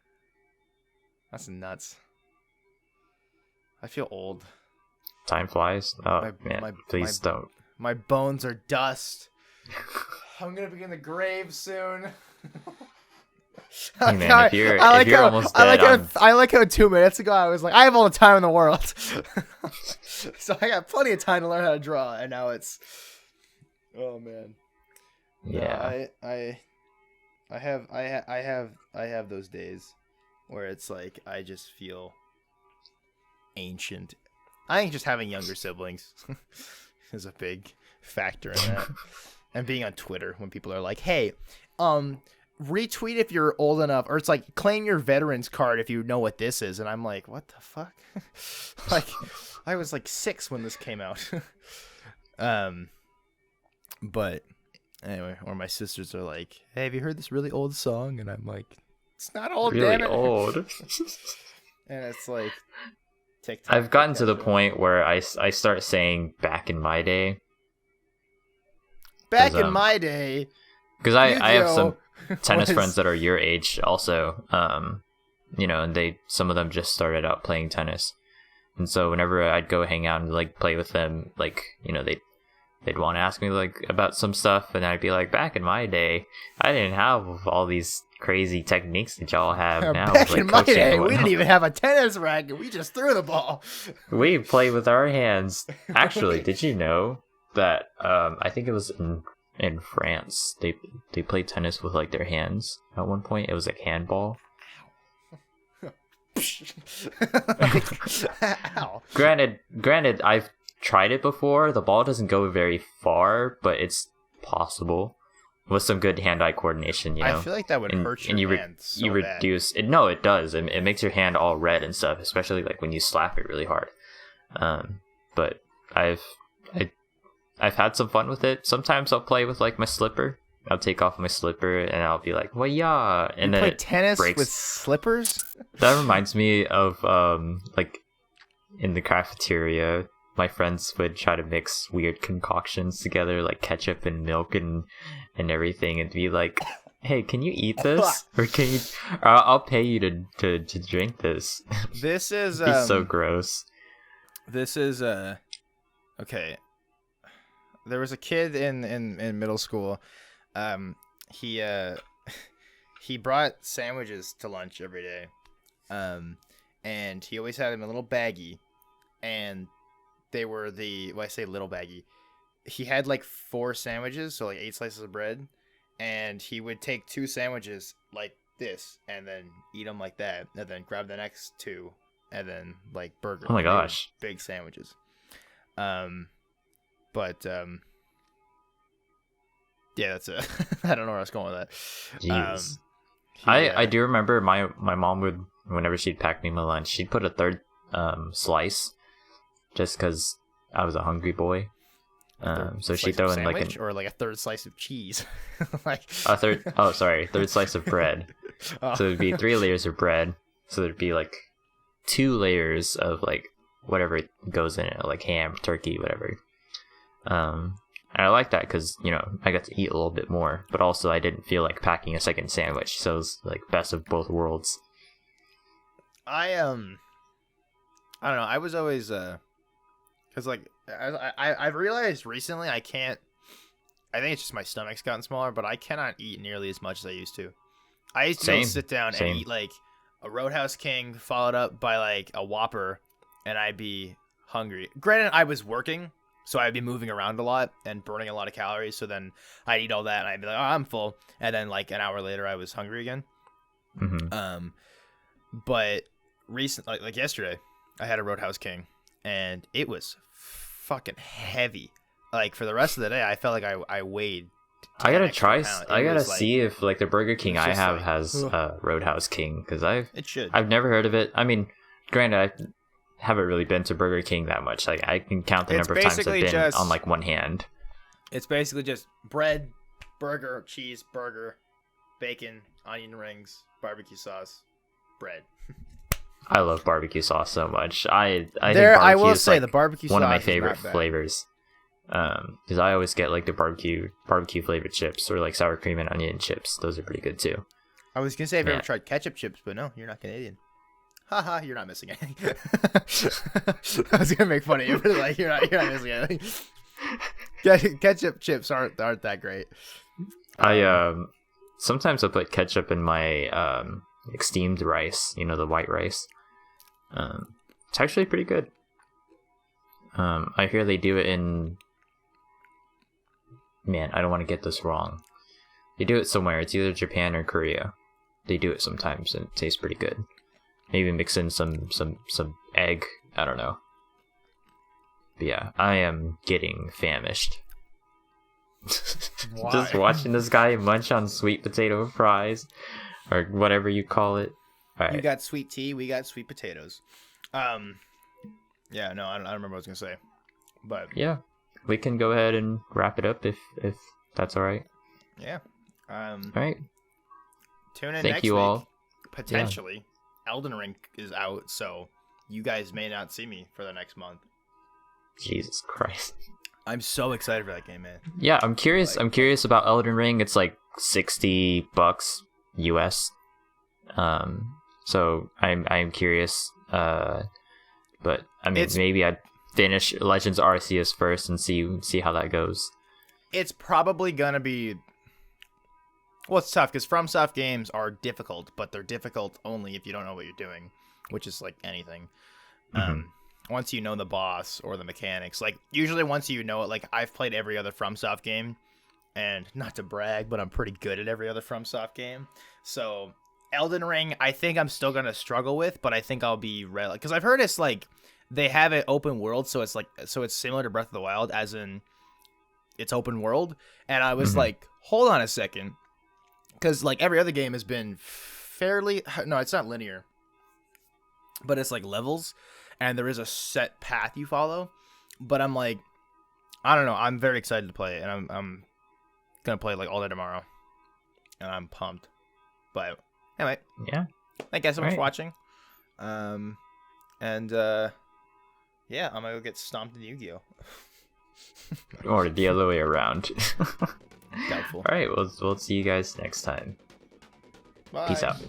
That's nuts. I feel old. Time flies. Oh, please don't. My bones are dust. I'm going to be in the grave soon. Hey man, if you're almost dead, I like how 2 minutes ago I was like, I have all the time in the world. So I got plenty of time to learn how to draw, and now it's, oh man. Yeah. No, I have those days where it's like I just feel ancient. I think just having younger siblings is a big factor in that. And being on Twitter when people are like, hey, retweet if you're old enough, or it's like, claim your veterans card if you know what this is. And I'm like, what the fuck? Like, I was like 6 when this came out. But anyway, or my sisters are like, hey, have you heard this really old song? And I'm like, it's not old, really damn it. old. And it's like, TikTok. I've gotten to the point where I start saying back in my day. Back in my day. Because I have some tennis friends that are your age also, and some of them just started out playing tennis. And so whenever I'd go hang out and like play with them, like, they'd want to ask me like about some stuff, and I'd be like, back in my day, I didn't have all these crazy techniques that y'all have now. Back like in my day, we didn't even have a tennis racket. We just threw the ball. We played with our hands. Actually, did you know that I think it was in France, they played tennis with like their hands at one point? It was like handball. Ow. Granted, I've tried it before. The ball doesn't go very far, but it's possible with some good hand-eye coordination. I feel like that would hurt your hand so you reduce it. No, it does. It makes your hand all red and stuff, especially like when you slap it really hard. But I've had some fun with it. Sometimes I'll play with like my slipper. I'll take off my slipper and I'll be like, well, yeah. And you then play tennis with slippers? That reminds me of like in the cafeteria, my friends would try to mix weird concoctions together, like ketchup and milk and everything, and be like, hey, can you eat this? Or can you? I'll pay you to drink this. This is it's so gross. This is okay. There was a kid in middle school. He brought sandwiches to lunch every day. And he always had them in a little baggie, and they were I say little baggie. He had like 4 sandwiches, so like 8 slices of bread, and he would take 2 sandwiches, like this and then eat them like that, and then grab the next two, and then like burger. Oh my They were gosh. big sandwiches. But yeah, that's it. I don't know where I was going with that. Jeez. Yeah. I do remember my mom would, whenever she'd pack me my lunch, she'd put a third slice just because I was a hungry boy. So she'd throw in like or like a third slice of cheese. Like a third. Oh, sorry, third slice of bread. Oh. So it'd be 3 layers of bread. So there'd be like 2 layers of like whatever goes in it, like ham, turkey, whatever. And I like that because, you know, I got to eat a little bit more, but also I didn't feel like packing a second sandwich. So it was like best of both worlds. I don't know. I was always because like I've realized recently I can't. I think it's just my stomach's gotten smaller, but I cannot eat nearly as much as I used to. I used to be able to sit down and eat like a Roadhouse King followed up by like a Whopper, and I'd be hungry. Granted, I was working, so I'd be moving around a lot and burning a lot of calories. So then I'd eat all that, and I'd be like, "Oh, I'm full," and then like an hour later, I was hungry again. Mm-hmm. But like yesterday, I had a Roadhouse King, and it was fucking heavy. Like for the rest of the day, I felt like I weighed. I gotta try. I gotta was, like, see if like the Burger King I just have like, has Roadhouse King, because It should. I've never heard of it. I mean, granted, I haven't really been to Burger King that much. Like I can count the It's number of times I've basically been just- on like one hand. It's basically just bread, burger, cheese, burger, bacon, onion rings, barbecue sauce, bread. I love barbecue sauce so much. I think I will barbecue is, say like, the barbecue one sauce of my is favorite not bad. flavors. Because I always get like the barbecue flavored chips or like sour cream and onion chips. Those are pretty good too. I was gonna say have you Yeah. ever tried ketchup chips, but no, you're not Canadian. Haha, you're not missing anything. I was gonna make fun of you, but like you're not missing anything. Ketchup chips aren't that great. I sometimes I put ketchup in my like steamed rice. You know, the white rice. It's actually pretty good. I hear they do it in. Man, I don't want to get this wrong. They do it somewhere. It's either Japan or Korea. They do it sometimes, and it tastes pretty good. Maybe mix in some egg. I don't know. But yeah, I am getting famished. Why? Just watching this guy munch on sweet potato fries, or whatever you call it. All right. You got sweet tea, we got sweet potatoes. Yeah, no, I don't remember what I was gonna say, but Yeah, we can go ahead and wrap it up if that's all right. yeah. All right. Tune in Thank next you week. all. Potentially, Elden Ring is out, so you guys may not see me for the next month. Jesus Christ. I'm so excited for that game, man. Yeah, I'm curious. Like- I'm curious about Elden Ring. It's like $60 US. So I'm curious. But I mean, maybe I'd finish Legends Arceus first and see how that goes. It's probably gonna be. Well, it's tough because FromSoft games are difficult, but they're difficult only if you don't know what you're doing, which is like anything. Once you know the boss or the mechanics, like usually once you know it, like I've played every other FromSoft game, and not to brag, but I'm pretty good at every other FromSoft game. So Elden Ring, I think I'm still gonna struggle with, but I think I'll be because I've heard it's like they have it open world, so it's similar to Breath of the Wild, as in it's open world, and I was like, hold on a second. Because, like, every other game has been fairly... No, it's not linear. But it's, like, levels. And there is a set path you follow. But I'm, like... I don't know. I'm very excited to play it. And I'm going to play it, like, all day tomorrow. And I'm pumped. But, anyway. Yeah. Thank you guys so much for Right. watching. Yeah, I'm going to go get stomped in Yu-Gi-Oh! Or the other way around. Doubtful. All right. We'll see you guys next time. Bye. Peace out.